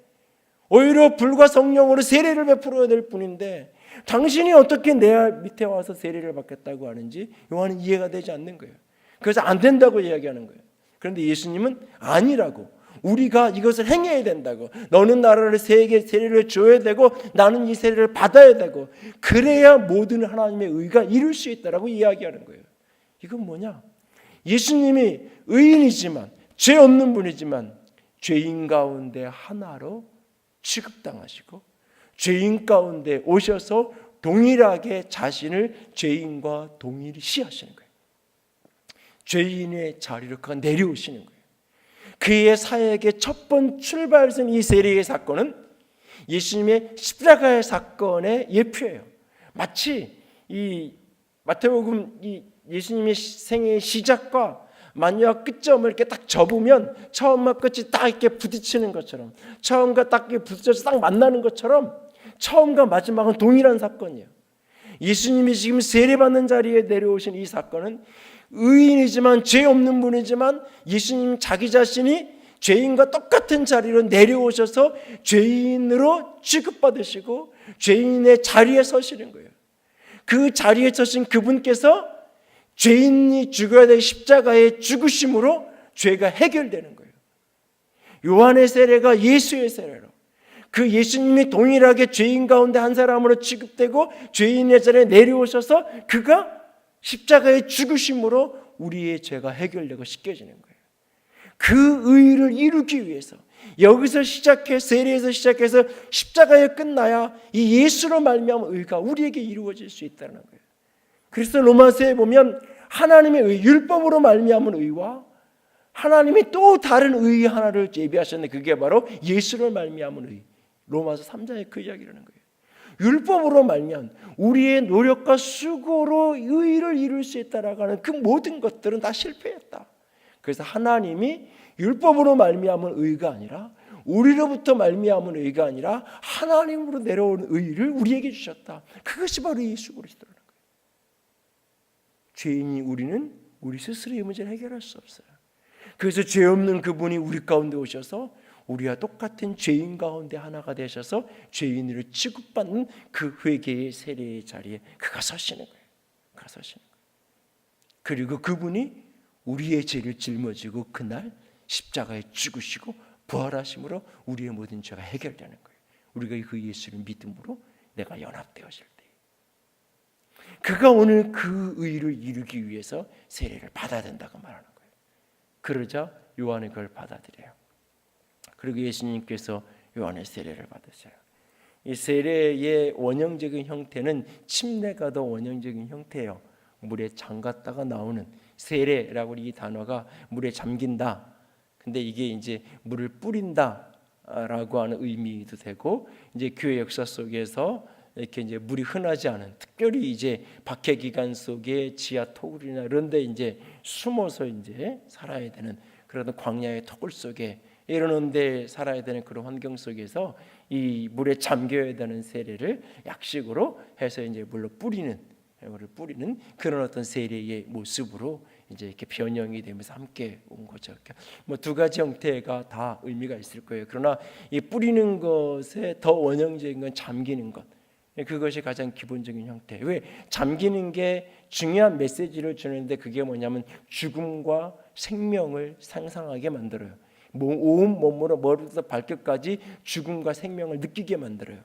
오히려 불과 성령으로 세례를 베풀어야 될 분인데 당신이 어떻게 내 밑에 와서 세례를 받겠다고 하는지 요한은 이해가 되지 않는 거예요. 그래서 안 된다고 이야기하는 거예요. 그런데 예수님은 아니라고, 우리가 이것을 행해야 된다고, 너는 나라를 세계 세례를 줘야 되고 나는 이 세례를 받아야 되고, 그래야 모든 하나님의 의가 이룰 수 있다라고 이야기하는 거예요. 이건 뭐냐? 예수님이 의인이지만, 죄 없는 분이지만 죄인 가운데 하나로 취급당하시고 죄인 가운데 오셔서 동일하게 자신을 죄인과 동일시하시는 거예요. 죄인의 자리로 그가 내려오시는 거예요. 그의 사역의 첫 번 출발선 이 세례의 사건은 예수님의 십자가의 사건의 예표예요. 마치 이 마태복음 이 예수님의 생애의 시작과 마지막 끝점을 이렇게 딱 접으면 처음과 끝이 딱 이렇게 부딪히는 것처럼, 처음과 딱 이렇게 부딪혀서 딱 만나는 것처럼 처음과 마지막은 동일한 사건이에요. 예수님이 지금 세례받는 자리에 내려오신 이 사건은 의인이지만 죄 없는 분이지만 예수님 자기 자신이 죄인과 똑같은 자리로 내려오셔서 죄인으로 취급받으시고 죄인의 자리에 서시는 거예요. 그 자리에 서신 그분께서 죄인이 죽어야 될 십자가의 죽으심으로 죄가 해결되는 거예요. 요한의 세례가 예수의 세례로, 그 예수님이 동일하게 죄인 가운데 한 사람으로 취급되고 죄인의 자리에 내려오셔서 그가 십자가의 죽으심으로 우리의 죄가 해결되고 씻겨지는 거예요. 그 의의를 이루기 위해서 여기서 시작해 세례에서 시작해서 십자가에 끝나야 이 예수로 말미암은 의가 우리에게 이루어질 수 있다는 거예요. 그래서 로마서에 보면 하나님의 의, 율법으로 말미암은 의와 하나님이 또 다른 의 하나를 예비하셨는데 그게 바로 예수로 말미암은 의. 로마서 3장에 그 이야기를 하는 거예요. 율법으로 말미암은 우리의 노력과 수고로 의를 이룰 수 있다라고 하는 그 모든 것들은 다 실패했다. 그래서 하나님이 율법으로 말미암은 의가 아니라 우리로부터 말미암은 의가 아니라 하나님으로 내려오는 의를 우리에게 주셨다. 그것이 바로 예수 그리스도라는 거예요. 죄인이 우리는 우리 스스로의 문제를 해결할 수 없어요. 그래서 죄 없는 그분이 우리 가운데 오셔서 우리와 똑같은 죄인 가운데 하나가 되셔서 죄인으로 취급받는 그 회개의 세례의 자리에 그가 서시는 거예요. 그가 서시는 거예요. 그리고 그분이 우리의 죄를 짊어지고 그날 십자가에 죽으시고 부활하심으로 우리의 모든 죄가 해결되는 거예요. 우리가 그 예수를 믿음으로 내가 연합되어질 때 그가 오늘 그 의를 이루기 위해서 세례를 받아야 된다고 말하는 거예요. 그러자 요한이 그걸 받아들여요. 그리고 예수님께서 요한의 세례를 받으셔요. 이 세례의 원형적인 형태는 침례가 더 원형적인 형태예요. 물에 잠갔다가 나오는 세례라고 이 단어가 물에 잠긴다. 근데 이게 이제 물을 뿌린다라고 하는 의미도 되고 이제 교회 역사 속에서 이렇게 이제 물이 흔하지 않은 특별히 이제 박해 기간 속에 지하 토굴이나 이런 데 이제 숨어서 이제 살아야 되는 그런 광야의 토굴 속에 이런 데 살아야 되는 그런 환경 속에서 이 물에 잠겨야 되는 세례를 약식으로 해서 이제 물로 뿌리는 그런 어떤 세례의 모습으로 이제 이렇게 변형이 되면서 함께 온 거죠. 뭐 두 가지 형태가 다 의미가 있을 거예요. 그러나 이 뿌리는 것에 더 원형적인 건 잠기는 것. 그것이 가장 기본적인 형태. 왜 잠기는 게 중요한 메시지를 주는데 그게 뭐냐면 죽음과 생명을 상상하게 만들어요. 온 몸으로 머리부터 발끝까지 죽음과 생명을 느끼게 만들어요.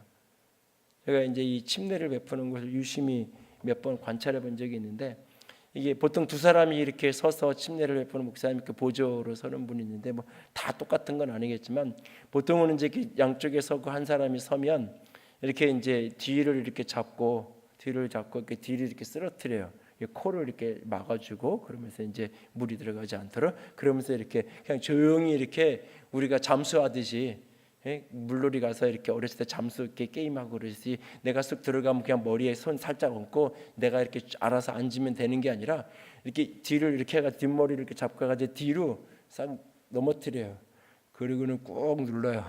제가 이제 이 침례를 베푸는 것을 유심히 몇 번 관찰해 본 적이 있는데 이게 보통 두 사람이 이렇게 서서 침례를 베푸는 목사님 그 보조로 서는 분이 있는데 뭐 다 똑같은 건 아니겠지만 보통은 이제 양쪽에 서고 한 사람이 서면 이렇게 이제 뒤를 이렇게 잡고 이렇게 뒤를 이렇게 쓰러뜨려요. 코를 이렇게 막아주고 그러면서 이제 물이 들어가지 않도록 그러면서 이렇게 그냥 조용히 이렇게 우리가 잠수하듯이 물놀이 가서 이렇게 어렸을 때 잠수 이렇게 게임하고 그러지 내가 쑥 들어가면 그냥 머리에 손 살짝 얹고 내가 이렇게 알아서 앉으면 되는 게 아니라 이렇게 뒤를 이렇게 해가 뒷머리를 이렇게 잡고 가지고 뒤로 싹 넘어뜨려요. 그리고는 꾹 눌러요.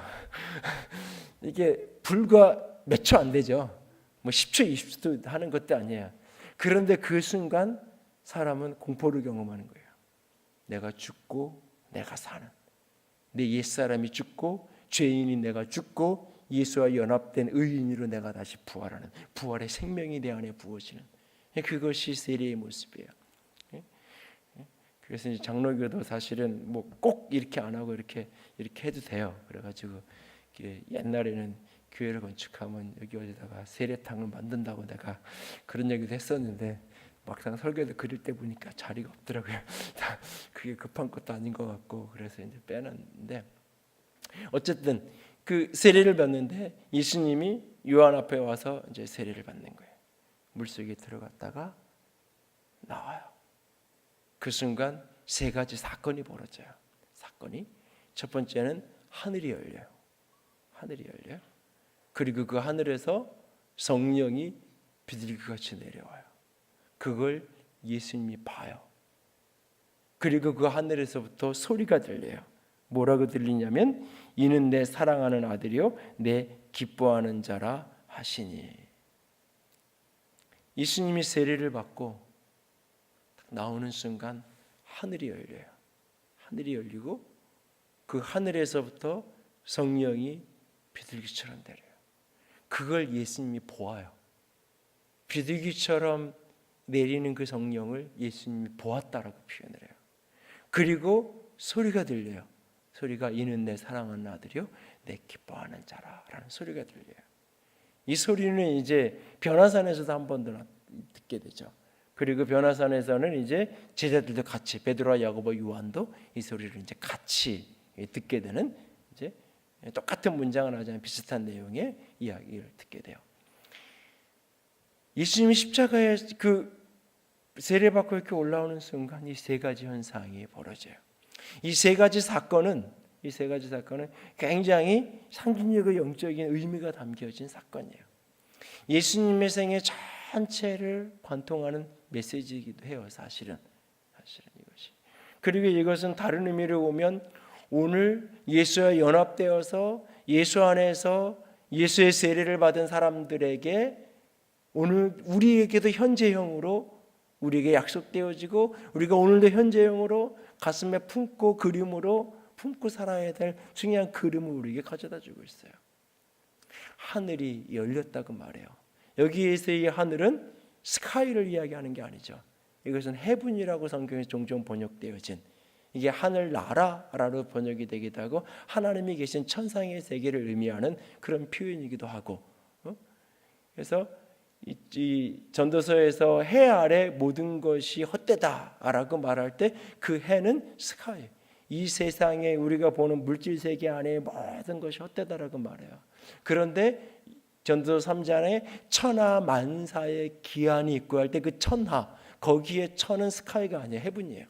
이게 불과 몇 초 안 되죠. 뭐 10초, 20초 하는 것도 아니에요. 그런데 그 순간 사람은 공포를 경험하는 거예요. 내가 죽고 내가 사는 내 옛사람이 죽고 죄인이 내가 죽고 예수와 연합된 의인으로 내가 다시 부활하는 부활의 생명이 내 안에 부어지는 그것이 세례의 모습이에요. 그래서 이제 장로교도 사실은 뭐 꼭 이렇게 안 하고 이렇게 해도 돼요. 그래가지고 옛날에는 교회를 건축하면 여기 어디다가 세례탕을 만든다고 내가 그런 얘기도 했었는데 막상 설교도 그릴 때 보니까 자리가 없더라고요. 그게 급한 것도 아닌 것 같고 그래서 이제 빼놨는데 어쨌든 그 세례를 받는데 예수님이 요한 앞에 와서 이제 세례를 받는 거예요. 물속에 들어갔다가 나와요. 그 순간 세 가지 사건이 벌어져요. 사건이 첫 번째는 하늘이 열려요. 하늘이 열려요. 그리고 그 하늘에서 성령이 비둘기같이 내려와요. 그걸 예수님이 봐요. 그리고 그 하늘에서부터 소리가 들려요. 뭐라고 들리냐면 이는 내 사랑하는 아들이요 내 기뻐하는 자라 하시니. 예수님이 세례를 받고 나오는 순간 하늘이 열려요. 하늘이 열리고 그 하늘에서부터 성령이 비둘기처럼 내려요. 그걸 예수님이 보아요. 비둘기처럼 내리는 그 성령을 예수님이 보았다라고 표현을 해요. 그리고 소리가 들려요. 소리가 이는 내 사랑하는 아들이요 내 기뻐하는 자라 라는 소리가 들려요. 이 소리는 이제 변화산에서도 한 번 더 듣게 되죠. 그리고 변화산에서는 이제 제자들도 같이 베드로와 야고보 요한도 이 소리를 이제 같이 듣게 되는 이제 똑같은 문장을 하지만 비슷한 내용의 이야기를 듣게 돼요. 예수님이 십자가에 그 세례받고 이렇게 올라오는 순간 이 세 가지 현상이 벌어져요. 이 세 가지 사건은 굉장히 상징적이고 영적인 의미가 담겨진 사건이에요. 예수님의 생애 전체를 관통하는 메시지이기도 해요. 사실은 이것이. 그리고 이것은 다른 의미로 보면 오늘 예수와 연합되어서 예수 안에서 예수의 세례를 받은 사람들에게 오늘 우리에게도 현재형으로 우리에게 약속되어지고 우리가 오늘도 현재형으로 가슴에 품고 그림으로 품고 살아야 될 중요한 그림을 우리에게 가져다 주고 있어요. 하늘이 열렸다고 말해요. 여기에서 이 하늘은 스카이를 이야기하는 게 아니죠. 이것은 헤븐이라고 성경에 종종 번역되어진 이게 하늘나라로 번역이 되기도 하고 하나님이 계신 천상의 세계를 의미하는 그런 표현이기도 하고 그래서 이 전도서에서 해 아래 모든 것이 헛되다라고 말할 때 그 해는 스카이, 이 세상에 우리가 보는 물질 세계 안에 모든 것이 헛되다라고 말해요. 그런데 전도서 3장에 천하 만사의 기한이 있고 할 때 그 천하, 거기에 천은 스카이가 아니에요. 헤븐이에요.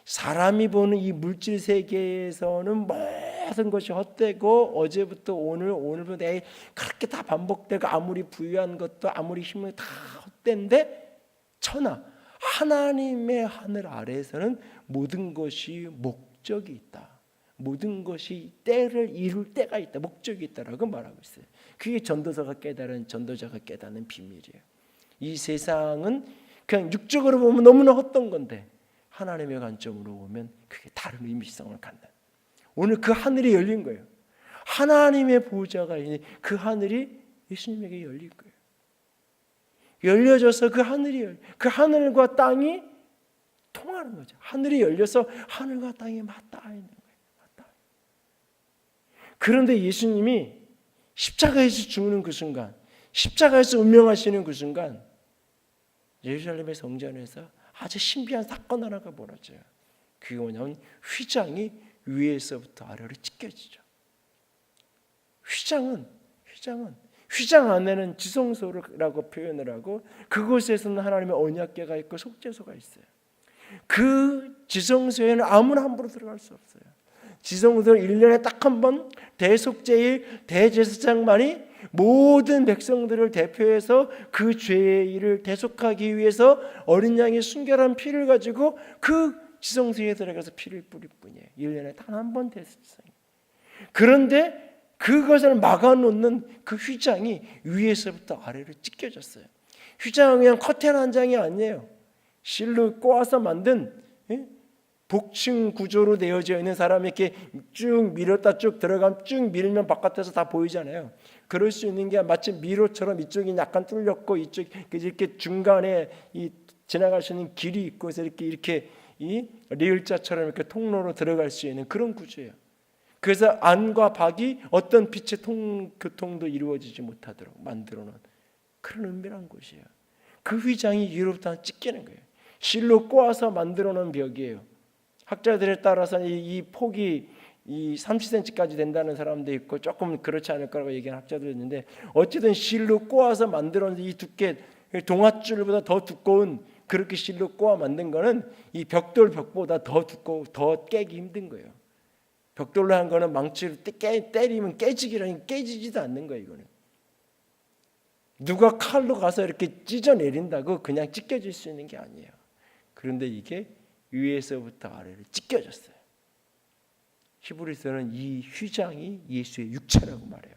사람이 보는 이 물질 세계에서는 모든 것이 헛되고 어제부터 오늘부터 내일 그렇게 다 반복되고 아무리 부유한 것도 아무리 힘을 다 헛된데 천하, 하나님의 하늘 아래에서는 모든 것이 목적이 있다. 모든 것이 때를 이룰 때가 있다. 목적이 있다라고 말하고 있어요. 그게 전도자가 깨닫는 비밀이에요. 이 세상은 그냥 육적으로 보면 너무나 헛된 건데 하나님의 관점으로 보면 그게 다른 의미성을 갖는. 오늘 그 하늘이 열린 거예요. 하나님의 보좌가 있는 그 하늘이 예수님에게 열릴 거예요. 열려져서 그 하늘과 땅이 통하는 거죠. 하늘이 열려서 하늘과 땅이 맞닿아 있는 거예요. 그런데 예수님이 십자가에서 죽는 그 순간, 십자가에서 운명하시는 그 순간 예루살렘의 성전에서 아주 신비한 사건 하나가 벌어져요. 그게 뭐냐면 휘장이 위에서부터 아래로 찢겨지죠. 휘장 안에는 지성소라고 표현을 하고 그곳에서는 하나님의 언약궤가 있고 속죄소가 있어요. 그 지성소에는 아무나 함부로 들어갈 수 없어요. 지성소는 1년에 딱 한 번 대속죄일 대제사장만이 모든 백성들을 대표해서 그 죄의 일을 대속하기 위해서 어린 양의 순결한 피를 가지고 그 지성소에 들어가서 피를 뿌릴 뿐이에요. 1년에 단 한 번 대속죄. 그런데 그것을 막아놓는 그 휘장이 위에서부터 아래로 찢겨졌어요. 휘장은 그냥 커튼 한 장이 아니에요. 실로 꼬아서 만든 복층 구조로 되어져 있는 사람이 이렇게 쭉 밀었다 쭉 들어가면 쭉 밀면 바깥에서 다 보이잖아요. 그럴 수 있는 게 마치 미로처럼 이쪽이 약간 뚫렸고 이쪽 이렇게 중간에 이 지나갈 수 있는 길이 있고 그래서 이렇게 이 리을자처럼 이렇게 통로로 들어갈 수 있는 그런 구조예요. 그래서 안과 밖이 어떤 빛의 교통도 이루어지지 못하도록 만들어놓은 그런 은밀한 곳이에요. 그 휘장이 위로부터 찢기는 거예요. 실로 꼬아서 만들어놓은 벽이에요. 학자들에 따라서 이 폭이 이 30cm까지 된다는 사람도 있고 조금 그렇지 않을 거라고 얘기하는 학자도 있는데 어쨌든 실로 꼬아서 만들어놓은 이 두께 동아줄보다 더 두꺼운 그렇게 실로 꼬아 만든 거는 이 벽돌 벽보다 더 두꺼워 더 깨기 힘든 거예요. 벽돌로 한 거는 망치로 때리면 깨지지도 않는 거예요. 이거는 누가 칼로 가서 이렇게 찢어 내린다고 그냥 찢겨질 수 있는 게 아니에요. 그런데 이게 위에서부터 아래로 찢겨졌어요. 히브리서는 이 휘장이 예수의 육체라고 말해요.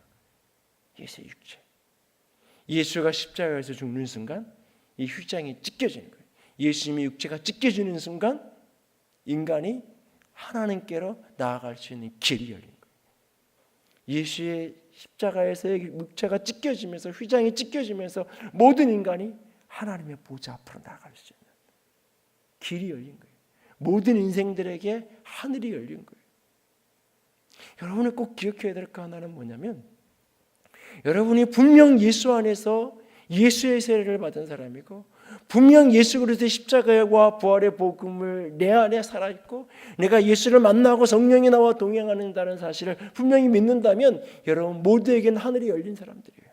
예수의 육체. 예수가 십자가에서 죽는 순간 이 휘장이 찢겨지는 거예요. 예수님의 육체가 찢겨지는 순간 인간이 하나님께로 나아갈 수 있는 길이 열린 거예요. 예수의 십자가에서의 육체가 찢겨지면서, 휘장이 찢겨지면서 모든 인간이 하나님의 보좌 앞으로 나아갈 수 있는 길이 열린 거예요. 모든 인생들에게 하늘이 열린 거예요. 여러분이 꼭 기억해야 될 거 하나는 뭐냐면, 여러분이 분명 예수 안에서 예수의 세례를 받은 사람이고, 분명 예수 그리스도의 십자가와 부활의 복음을 내 안에 살아있고, 내가 예수를 만나고 성령이 나와 동행하는다는 사실을 분명히 믿는다면 여러분 모두에게는 하늘이 열린 사람들이에요.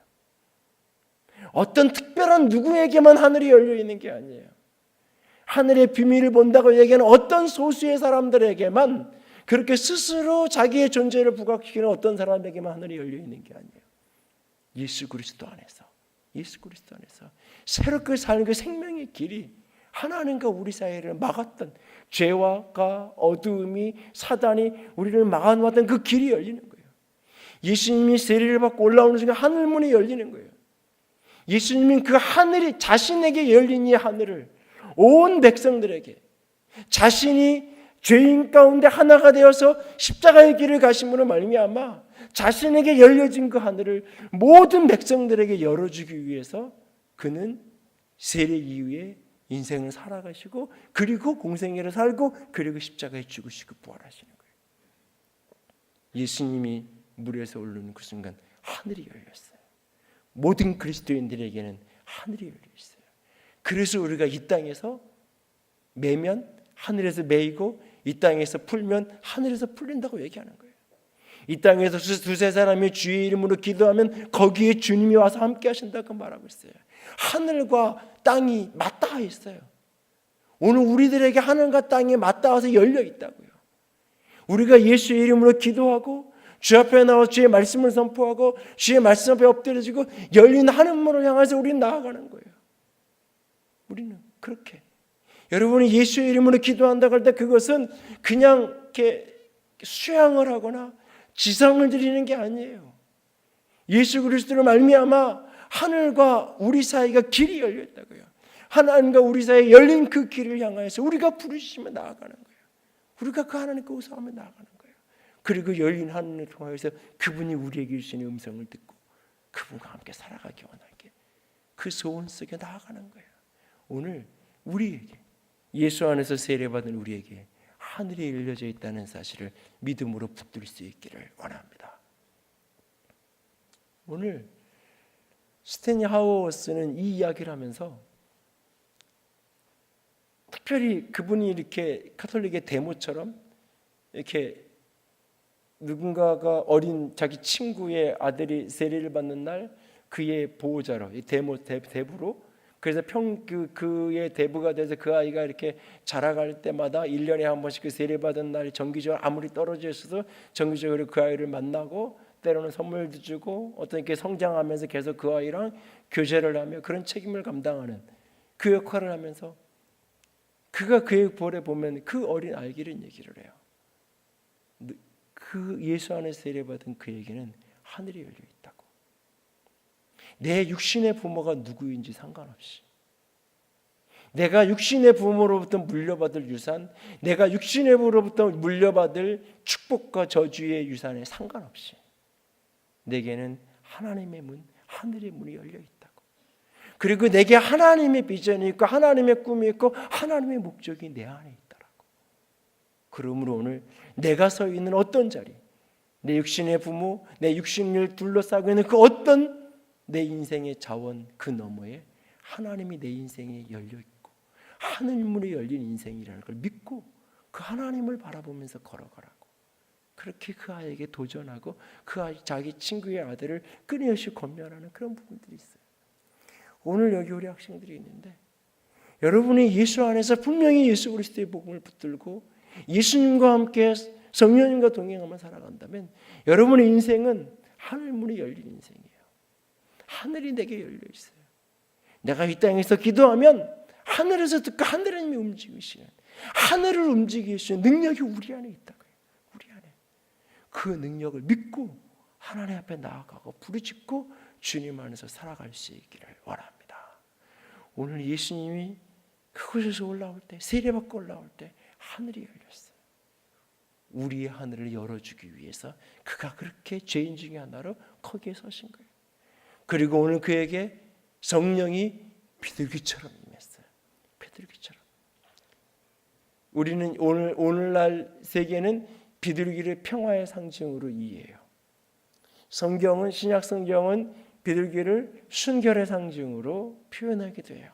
어떤 특별한 누구에게만 하늘이 열려 있는 게 아니에요. 하늘의 비밀을 본다고 얘기하는 어떤 소수의 사람들에게만, 그렇게 스스로 자기의 존재를 부각시키는 어떤 사람에게만 하늘이 열려 있는 게 아니에요. 예수 그리스도 안에서, 예수 그리스도 안에서 새롭게 사는 그 생명의 길이, 하나님과 우리 사이를 막았던 죄와 어두움이, 사단이 우리를 막아놓았던 그 길이 열리는 거예요. 예수님이 세례를 받고 올라오는 순간 하늘문이 열리는 거예요. 예수님은 그 하늘이, 자신에게 열린 이 하늘을 온 백성들에게, 자신이 죄인 가운데 하나가 되어서 십자가의 길을 가심으로 말미암아 자신에게 열려진 그 하늘을 모든 백성들에게 열어주기 위해서 그는 세례 이후에 인생을 살아가시고, 그리고 공생애를 살고, 그리고 십자가에 죽으시고 부활하시는 거예요. 예수님이 물에서 오르는 그 순간 하늘이 열렸어요. 모든 그리스도인들에게는 하늘이 열려 있어요. 그래서 우리가 이 땅에서 매면 하늘에서 매이고, 이 땅에서 풀면 하늘에서 풀린다고 얘기하는 거예요. 이 땅에서 두세 사람이 주의 이름으로 기도하면 거기에 주님이 와서 함께 하신다고 말하고 있어요. 하늘과 땅이 맞닿아 있어요. 오늘 우리들에게 하늘과 땅이 맞닿아서 열려 있다고요. 우리가 예수의 이름으로 기도하고 주 앞에 나와 주의 말씀을 선포하고 주의 말씀 앞에 엎드려지고 열린 하늘문을 향해서 우리는 나아가는 거예요. 우리는 그렇게, 여러분이 예수의 이름으로 기도한다고 할 때 그것은 그냥 이렇게 수양을 하거나 지상을 드리는 게 아니에요. 예수 그리스도로 말미암아 하늘과 우리 사이가 길이 열려 있다고요. 하나님과 우리 사이에 열린 그 길을 향해서 우리가 부르시며 나아가는 거예요. 우리가 그 하나님께 호소하며 나아가는 거예요. 그리고 열린 하늘을 통해서 그분이 우리에게 주시는 음성을 듣고 그분과 함께 살아가기 원하게, 그 소원 속에 나아가는 거예요. 오늘 우리에게, 예수 안에서 세례받은 우리에게 하늘이 열려져 있다는 사실을 믿음으로 붙들 수 있기를 원합니다. 오늘 스탠리 하워스는 이 이야기를 하면서 특별히 그분이 이렇게 카톨릭의 대모처럼 이렇게 누군가가 어린 자기 친구의 아들이 세례를 받는 날 그의 보호자로, 이 대부로, 그래서 그의 대부가 돼서 그 아이가 이렇게 자라갈 때마다 1년에 한 번씩 그 세례받은 날이 정기적으로, 아무리 떨어져 있어도 정기적으로 그 아이를 만나고 때로는 선물도 주고 어떤 게 성장하면서 계속 그 아이랑 교제를 하며 그런 책임을 감당하는 그 역할을 하면서, 그가 그의 볼에 보면 그 어린 아이들은 얘기를 해요. 그 예수 안에 세례받은 그에게는 하늘이 열려 있다고. 내 육신의 부모가 누구인지 상관없이, 내가 육신의 부모로부터 물려받을 유산, 내가 육신의 부모로부터 물려받을 축복과 저주의 유산에 상관없이 내게는 하나님의 문, 하늘의 문이 열려 있다고. 그리고 내게 하나님의 비전이 있고 하나님의 꿈이 있고 하나님의 목적이 내 안에 있다라고. 그러므로 오늘 내가 서 있는 어떤 자리, 내 육신의 부모, 내 육신을 둘러싸고 있는 그 어떤 내 인생의 자원 그 너머에 하나님이 내 인생에 열려 있고 하늘문이 열린 인생이라는 걸 믿고 그 하나님을 바라보면서 걸어가라고. 그렇게 그 아이에게 도전하고 그 아이, 자기 친구의 아들을 끊임없이 권면하는 그런 부분들이 있어요. 오늘 여기 우리 학생들이 있는데, 여러분이 예수 안에서 분명히 예수 그리스도의 복음을 붙들고 예수님과 함께 성령님과 동행하며 살아간다면 여러분의 인생은 하늘문이 열린 인생이에요. 하늘이 내게 열려 있어요. 내가 이 땅에서 기도하면 하늘에서 듣고 하늘님이 움직이시는, 하늘을 움직이시는 능력이 우리 안에 있다고요. 우리 안에 그 능력을 믿고 하나님 앞에 나아가고 부르짖고 주님 안에서 살아갈 수 있기를 원합니다. 오늘 예수님이 그곳에서 올라올 때, 세례받고 올라올 때 하늘이 열렸어요. 우리의 하늘을 열어주기 위해서 그가 그렇게 죄인 중에 하나로 거기에 서신 거예요. 그리고 오늘 그에게 성령이 비둘기처럼 임했어요. 비둘기처럼. 우리는 오늘날 세계는 비둘기를 평화의 상징으로 이해해요. 성경은, 신약 성경은 비둘기를 순결의 상징으로 표현하기도 해요.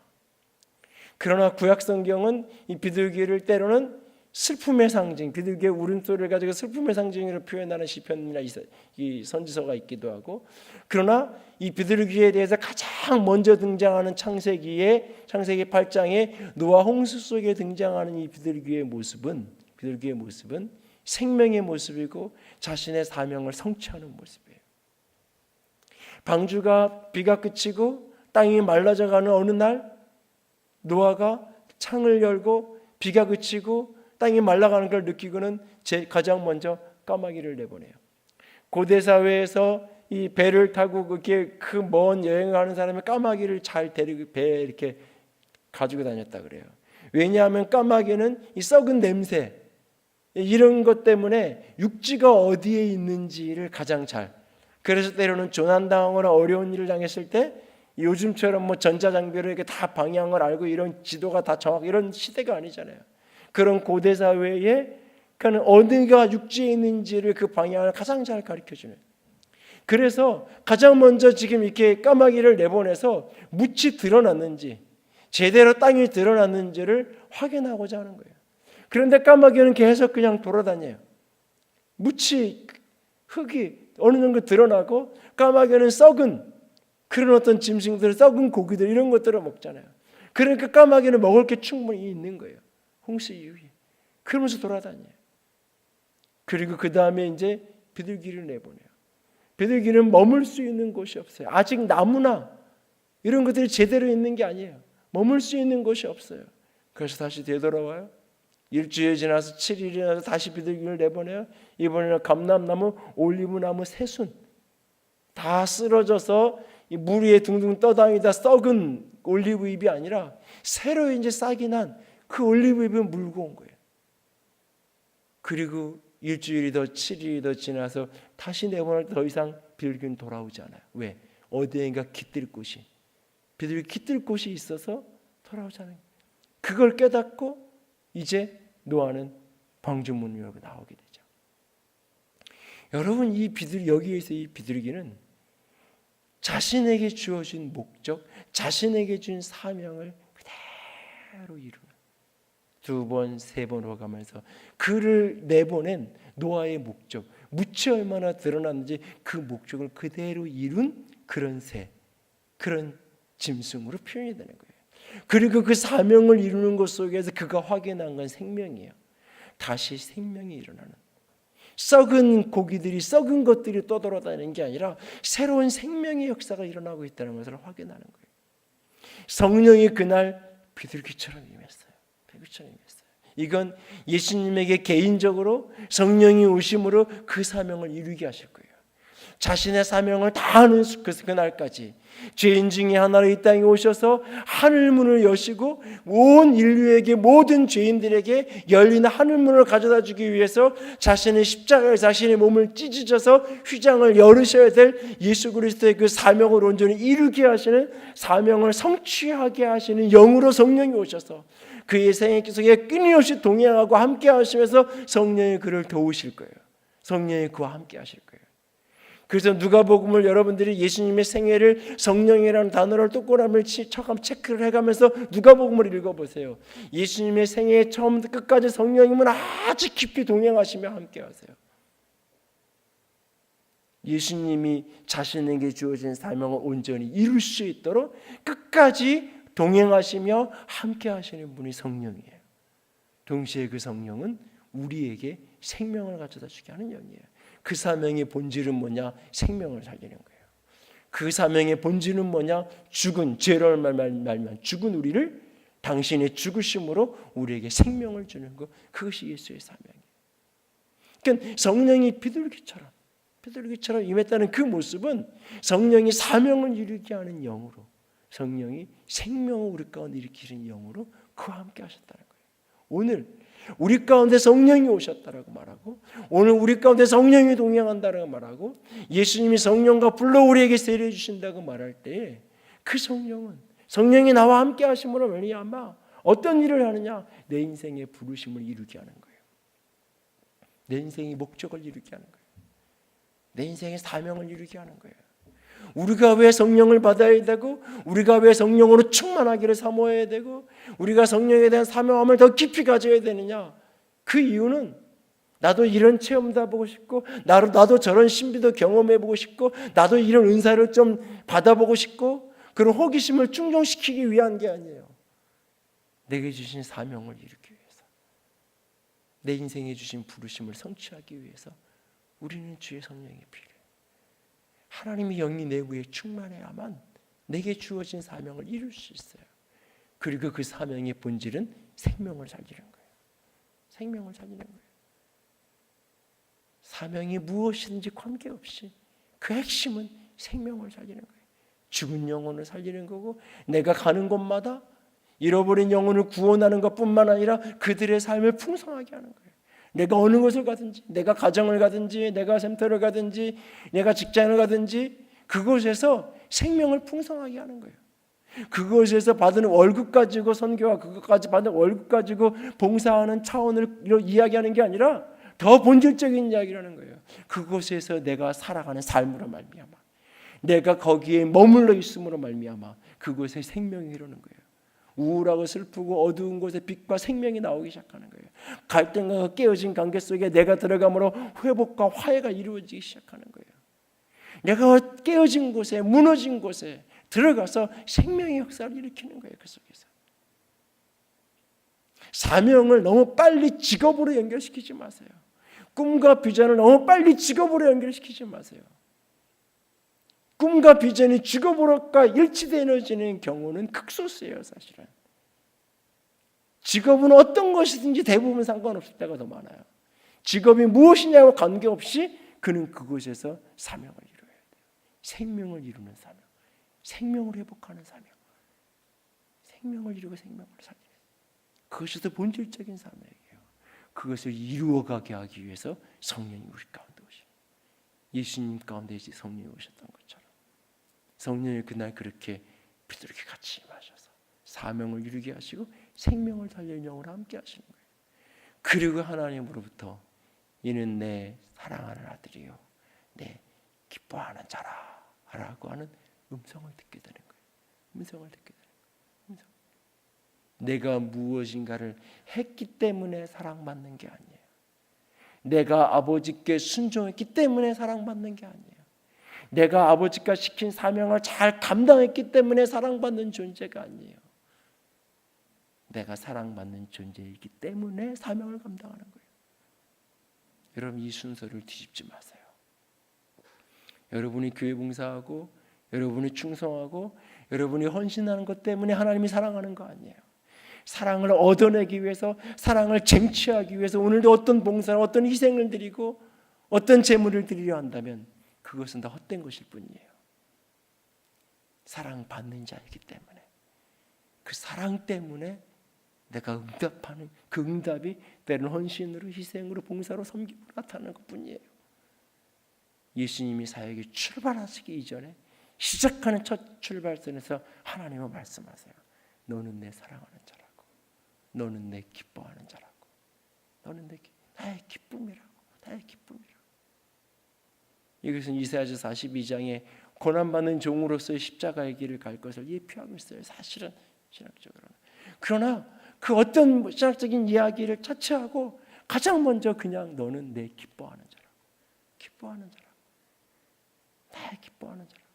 그러나 구약 성경은 이 비둘기를 때로는 슬픔의 상징, 비둘기의 울음소리를 가지고 슬픔의 상징으로 표현하는 시편이나 이 선지서가 있기도 하고, 그러나 이 비둘기에 대해서 가장 먼저 등장하는 창세기 8장에 노아 홍수 속에 등장하는 이 비둘기의 모습은 생명의 모습이고 자신의 사명을 성취하는 모습이에요. 방주가 비가 그치고 땅이 말라져가는 어느 날 노아가 창을 열고 비가 그치고 땅이 말라가는 걸 느끼고는 가장 먼저 까마귀를 내보내요. 고대 사회에서 이 배를 타고 그렇게 그 먼 여행을 하는 사람이 까마귀를 잘 데리고 배에 이렇게 가지고 다녔다 그래요. 왜냐하면 까마귀는 이 썩은 냄새 이런 것 때문에 육지가 어디에 있는지를 가장 잘, 그래서 때로는 조난당하거나 어려운 일을 당했을 때 요즘처럼 뭐 전자장비로 이렇게 다 방향을 알고 이런 지도가 다 정확 이런 시대가 아니잖아요. 그런 고대 사회에 그러니까 어디가 육지에 있는지를 그 방향을 가장 잘 가르쳐주는. 그래서 가장 먼저 지금 이렇게 까마귀를 내보내서 묻이 드러났는지 제대로 땅이 드러났는지를 확인하고자 하는 거예요. 그런데 까마귀는 계속 그냥 돌아다녀요. 묻이 흙이 어느 정도 드러나고 까마귀는 썩은 그런 어떤 짐승들, 썩은 고기들 이런 것들을 먹잖아요. 그러니까 까마귀는 먹을 게 충분히 있는 거예요. 홍수 이후에. 그러면서 돌아다녀요. 그리고 그 다음에 이제 비둘기를 내보내요. 비둘기는 머물 수 있는 곳이 없어요. 아직 나무나 이런 것들이 제대로 있는 게 아니에요. 머물 수 있는 곳이 없어요. 그래서 다시 되돌아와요. 일주일 지나서 7일이 지나서 다시 비둘기를 내보내요. 이번에는 감람나무, 올리브나무, 새순 다 쓰러져서 이 물 위에 둥둥 떠다니다 썩은 올리브잎이 아니라 새로 이제 싹이 난 그 올리브잎을 물고 온 거예요. 그리고 일주일이 더 7일이 더 지나서 다시 내보낼 때 더 이상 비둘기는 돌아오지 않아요. 왜? 어디엔가 깃들 곳이, 비둘기 깃들 곳이 있어서 돌아오잖아요. 그걸 깨닫고 이제 노아는 방주문을 열고 나오게 되죠. 여러분, 이 비둘기, 여기에서 이 비둘기는 자신에게 주어진 목적, 자신에게 준 사명을 그대로 이루는, 두 번, 세 번 오가면서 그를 내보낸 노아의 목적, 묻이 얼마나 드러났는지 그 목적을 그대로 이룬 그런 새, 그런 짐승으로 표현이 되는 거예요. 그리고 그 사명을 이루는 것 속에서 그가 확인한 건 생명이에요. 다시 생명이 일어나는, 썩은 고기들이, 썩은 것들이 떠돌아다니는 게 아니라 새로운 생명의 역사가 일어나고 있다는 것을 확인하는 거예요. 성령이 그날 비둘기처럼 임했어요. 비둘기처럼 임했어요. 이건 예수님에게 개인적으로 성령이 오심으로 그 사명을 이루게 하실 거예요. 자신의 사명을 다하는 그날까지 죄인 중에 하나로 이 땅에 오셔서 하늘문을 여시고 온 인류에게, 모든 죄인들에게 열린 하늘문을 가져다 주기 위해서 자신의 십자가에 자신의 몸을 찢으셔서 휘장을 열으셔야 될 예수 그리스도의 그 사명을 온전히 이루게 하시는, 사명을 성취하게 하시는 영으로 성령이 오셔서 그의 생애 속에 끊임없이 동행하고 함께 하시면서 성령이 그를 도우실 거예요. 성령이 그와 함께 하실 거예요. 그래서 누가복음을 여러분들이 예수님의 생애를 성령이라는 단어를 똑꼬라미를 쳐가면서 체크를 해가면서 누가복음을 읽어보세요. 예수님의 생애 처음부터 끝까지 성령님은 아주 깊이 동행하시며 함께하세요. 예수님이 자신에게 주어진 사명을 온전히 이룰 수 있도록 끝까지 동행하시며 함께하시는 분이 성령이에요. 동시에 그 성령은 우리에게 생명을 가져다 주게 하는 영이에요. 그 사명의 본질은 뭐냐? 생명을 살리는 거예요. 그 사명의 본질은 뭐냐? 죽은, 죄를 말면 죽은 우리를 당신의 죽으심으로 우리에게 생명을 주는 것, 그것이 예수의 사명이에요. 그러니까 성령이 비둘기처럼 임했다는 그 모습은 성령이 사명을 이루게 하는 영으로, 성령이 생명을 우리 가운데 일으키는 영으로 그와 함께 하셨다는 거예요. 오늘 우리 가운데 성령이 오셨다라고 말하고, 오늘 우리 가운데 성령이 동행한다라고 말하고, 예수님이 성령과 불로 우리에게 세례해 주신다고 말할 때 그 성령이 나와 함께 하심으로 말미암아 어떤 일을 하느냐? 내 인생의 부르심을 이루게 하는 거예요. 내 인생의 목적을 이루게 하는 거예요. 내 인생의 사명을 이루게 하는 거예요. 우리가 왜 성령을 받아야 되고, 우리가 왜 성령으로 충만하기를 사모해야 되고, 우리가 성령에 대한 사명함을 더 깊이 가져야 되느냐? 그 이유는 나도 이런 체험도 해보고 싶고, 나도 저런 신비도 경험해보고 싶고, 나도 이런 은사를 좀 받아보고 싶고, 그런 호기심을 충족시키기 위한 게 아니에요. 내게 주신 사명을 이루기 위해서, 내 인생에 주신 부르심을 성취하기 위해서 우리는 주의 성령이 필요해요. 하나님의 영이 내 위에 충만해야만 내게 주어진 사명을 이룰 수 있어요. 그리고 그 사명의 본질은 생명을 살리는 거예요. 생명을 살리는 거예요. 사명이 무엇이든지 관계없이 그 핵심은 생명을 살리는 거예요. 죽은 영혼을 살리는 거고, 내가 가는 곳마다 잃어버린 영혼을 구원하는 것뿐만 아니라 그들의 삶을 풍성하게 하는 거예요. 내가 어느 곳을 가든지, 내가 가정을 가든지, 내가 샘터를 가든지, 내가 직장을 가든지 그곳에서 생명을 풍성하게 하는 거예요. 그곳에서 받은 월급 가지고 선교와 그것까지 받은 월급 가지고 봉사하는 차원을 이야기하는 게 아니라 더 본질적인 이야기라는 거예요. 그곳에서 내가 살아가는 삶으로 말미암아, 내가 거기에 머물러 있음으로 말미암아 그곳에 생명이 흐르는 거예요. 우울하고 슬프고 어두운 곳에 빛과 생명이 나오기 시작하는 거예요. 갈등과 깨어진 관계 속에 내가 들어감으로 회복과 화해가 이루어지기 시작하는 거예요. 내가 깨어진 곳에, 무너진 곳에 들어가서 생명의 역사를 일으키는 거예요. 그 속에서 사명을 너무 빨리 직업으로 연결시키지 마세요. 꿈과 비전을 너무 빨리 직업으로 연결시키지 마세요. 꿈과 비전이 직업으로가 일치되어지는 경우는 극소수예요. 사실은 직업은 어떤 것이든지 대부분 상관없을 때가 더 많아요. 직업이 무엇이냐와 관계없이 그는 그곳에서 사명을 이루어야 돼요. 생명을 이루는 사명, 생명을 회복하는 사명, 생명을 이루고 생명을 살리는, 그것이 더 본질적인 사명이에요. 그것을 이루어가게 하기 위해서 성령이 우리 가운데 오시고, 예수님 가운데 성령이 오셨던 것처럼 성령이 그날 그렇게 비둘기 같이 임하셔서 사명을 이루게 하시고 생명을 살리는 영으로 함께 하시는 거예요. 그리고 하나님으로부터 이는 내 사랑하는 아들이요 내 기뻐하는 자라 라고 하는 음성을 듣게 되는 거예요. 음성을 듣게 되는 거예요. 내가 무엇인가를 했기 때문에 사랑받는 게 아니에요. 내가 아버지께 순종했기 때문에 사랑받는 게 아니에요. 내가 아버지가 시킨 사명을 잘 감당했기 때문에 사랑받는 존재가 아니에요. 내가 사랑받는 존재이기 때문에 사명을 감당하는 거예요. 여러분, 이 순서를 뒤집지 마세요. 여러분이 교회 봉사하고 여러분이 충성하고 여러분이 헌신하는 것 때문에 하나님이 사랑하는 거 아니에요. 사랑을 얻어내기 위해서, 사랑을 쟁취하기 위해서 오늘도 어떤 봉사를, 어떤 희생을 드리고 어떤 재물을 드리려 한다면 그것은 다 헛된 것일 뿐이에요. 사랑받는 자이기 때문에, 그 사랑 때문에 내가 응답하는 그 응답이 때로는 헌신으로, 희생으로, 봉사로, 섬김으로 나타나는 것뿐이에요. 예수님이 사역에 출발하시기 이전에 시작하는 첫 출발선에서 하나님은 말씀하세요. 너는 내 사랑하는 자라고, 너는 내 기뻐하는 자라고, 너는 나의 기쁨이라고, 나의 기쁨이라고. 이것은 이사야서 42장에 고난받는 종으로서의 십자가의 길을 갈 것을 예표하고 있어요. 사실은 신학적으로는. 그러나 그 어떤 신학적인 이야기를 차치하고 가장 먼저 그냥 너는 내 기뻐하는 자라고, 기뻐하는 자라고, 나의 기뻐하는 자라고,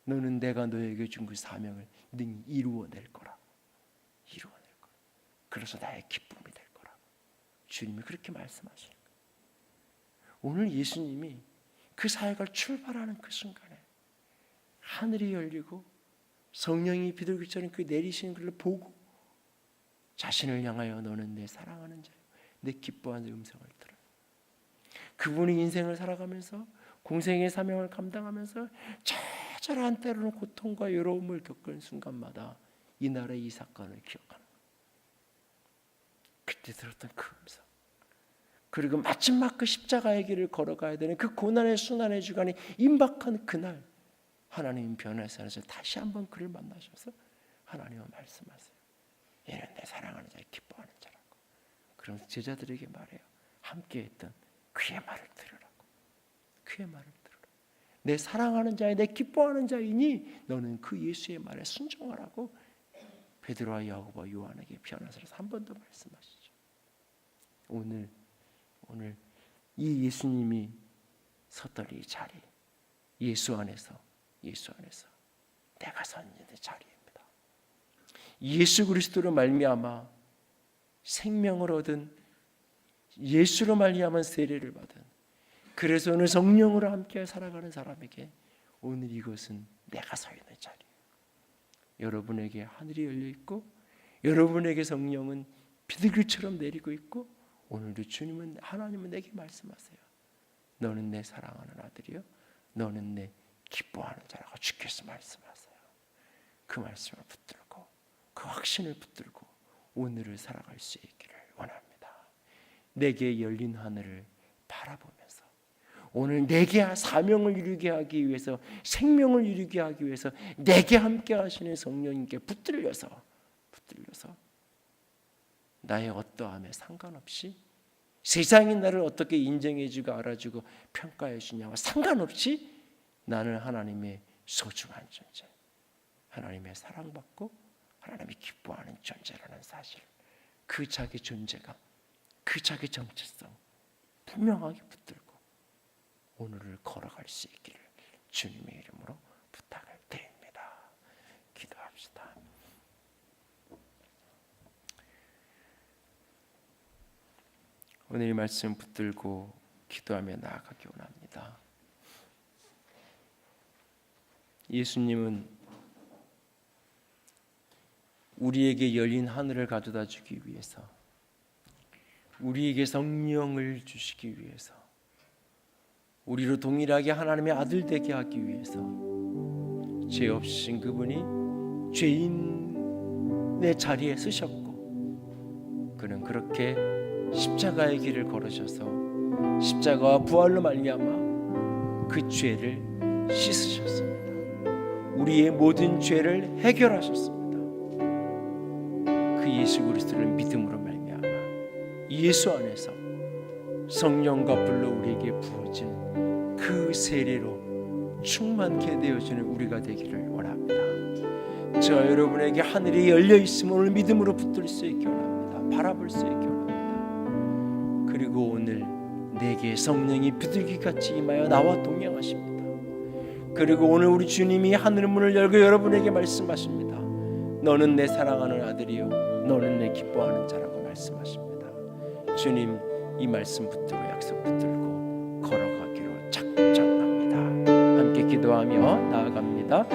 너는 내가 너에게 준 그 사명을 능히 이루어낼 거라고, 이루어낼 거라고. 그래서 나의 기쁨이 될 거라고 주님이 그렇게 말씀하시는 거예요. 오늘 예수님이 그 사역을 출발하는 그 순간에 하늘이 열리고 성령이 비둘기처럼 그 내리시는 것을 보고 자신을 향하여 너는 내 사랑하는 자요, 내 기뻐하는 음성을 들어요. 그분이 인생을 살아가면서 공생의 사명을 감당하면서 처절한 때로는 고통과 외로움을 겪은 순간마다 이 나라의 이 사건을 기억하는 거예요. 그때 들었던 그 음성, 그리고 마지막 그 십자가의 길을 걸어가야 되는 그 고난의 순환의 주간이 임박한 그날 하나님 변화산에서 다시 한번 그를 만나셔서 하나님은 말씀하세요. 얘는 내 사랑하는 자를 기뻐하는 자라고. 그러면서 제자들에게 말해요. 함께했던 그의 말을 들으라고. 그의 말을 들으라고. 내 사랑하는 자에 내 기뻐하는 자이니 너는 그 예수의 말에 순종하라고 베드로와 야고보와 요한에게 변화서에서 한 번 더 말씀하시죠. 오늘 이 예수님이 섰던 이 자리, 예수 안에서 내가 서 있는 자리입니다. 예수 그리스도로 말미암아 생명을 얻은, 예수로 말미암아 세례를 받은, 그래서 오늘 성령으로 함께 살아가는 사람에게 오늘 이것은 내가 서 있는 자리예요. 여러분에게 하늘이 열려 있고 여러분에게 성령은 비둘기처럼 내리고 있고 오늘도 주님은, 하나님은 내게 말씀하세요. 너는 내 사랑하는 아들이요, 너는 내 기뻐하는 자라고 주께서 말씀하세요. 그 말씀을 붙들고 그 확신을 붙들고 오늘을 살아갈 수 있기를 원합니다. 내게 열린 하늘을 바라보면서 오늘 내게 사명을 이루게 하기 위해서, 생명을 이루게 하기 위해서 내게 함께 하시는 성령님께 붙들려서 나의 어떠함에 상관없이, 세상이 나를 어떻게 인정해주고 알아주고 평가해 주냐와 상관없이 나는 하나님의 소중한 존재, 하나님의 사랑받고 하나님이 기뻐하는 존재라는 사실, 그 자기 존재감, 그 자기 정체성 분명하게 붙들고 오늘을 걸어갈 수 있기를 주님의 이름으로 부탁을 드립니다. 기도합시다. 오늘 이 말씀 붙들고 기도하며 나아가기 원합니다. 예수님은 우리에게 열린 하늘을 가져다 주기 위해서, 우리에게 성령을 주시기 위해서, 우리로 동일하게 하나님의 아들 되게 하기 위해서 죄 없으신 그분이 죄인의 자리에 서셨고, 그는 그렇게 십자가의 길을 걸으셔서 십자가와 부활로 말미암아 그 죄를 씻으셨습니다. 우리의 모든 죄를 해결하셨습니다. 그 예수 그리스도를 믿음으로 말미암아 예수 안에서 성령과 불로 우리에게 부어진 그 세례로 충만케 되어지는 우리가 되기를 원합니다. 저와 여러분에게 하늘이 열려 있음을 오늘 믿음으로 붙들 수 있게 원합니다. 바라볼 수 있게 원합니다. 그리고 오늘 내게 성령이 비둘기같이 임하여 나와 동행하십니다. 그리고 오늘 우리 주님이 하늘 문을 열고 여러분에게 말씀하십니다. 너는 내 사랑하는 아들이요, 너는 내 기뻐하는 자라고 말씀하십니다. 주님, 이 말씀 붙들고 약속 붙들고 걸어가기로 작정합니다. 함께 기도하며 나아갑니다.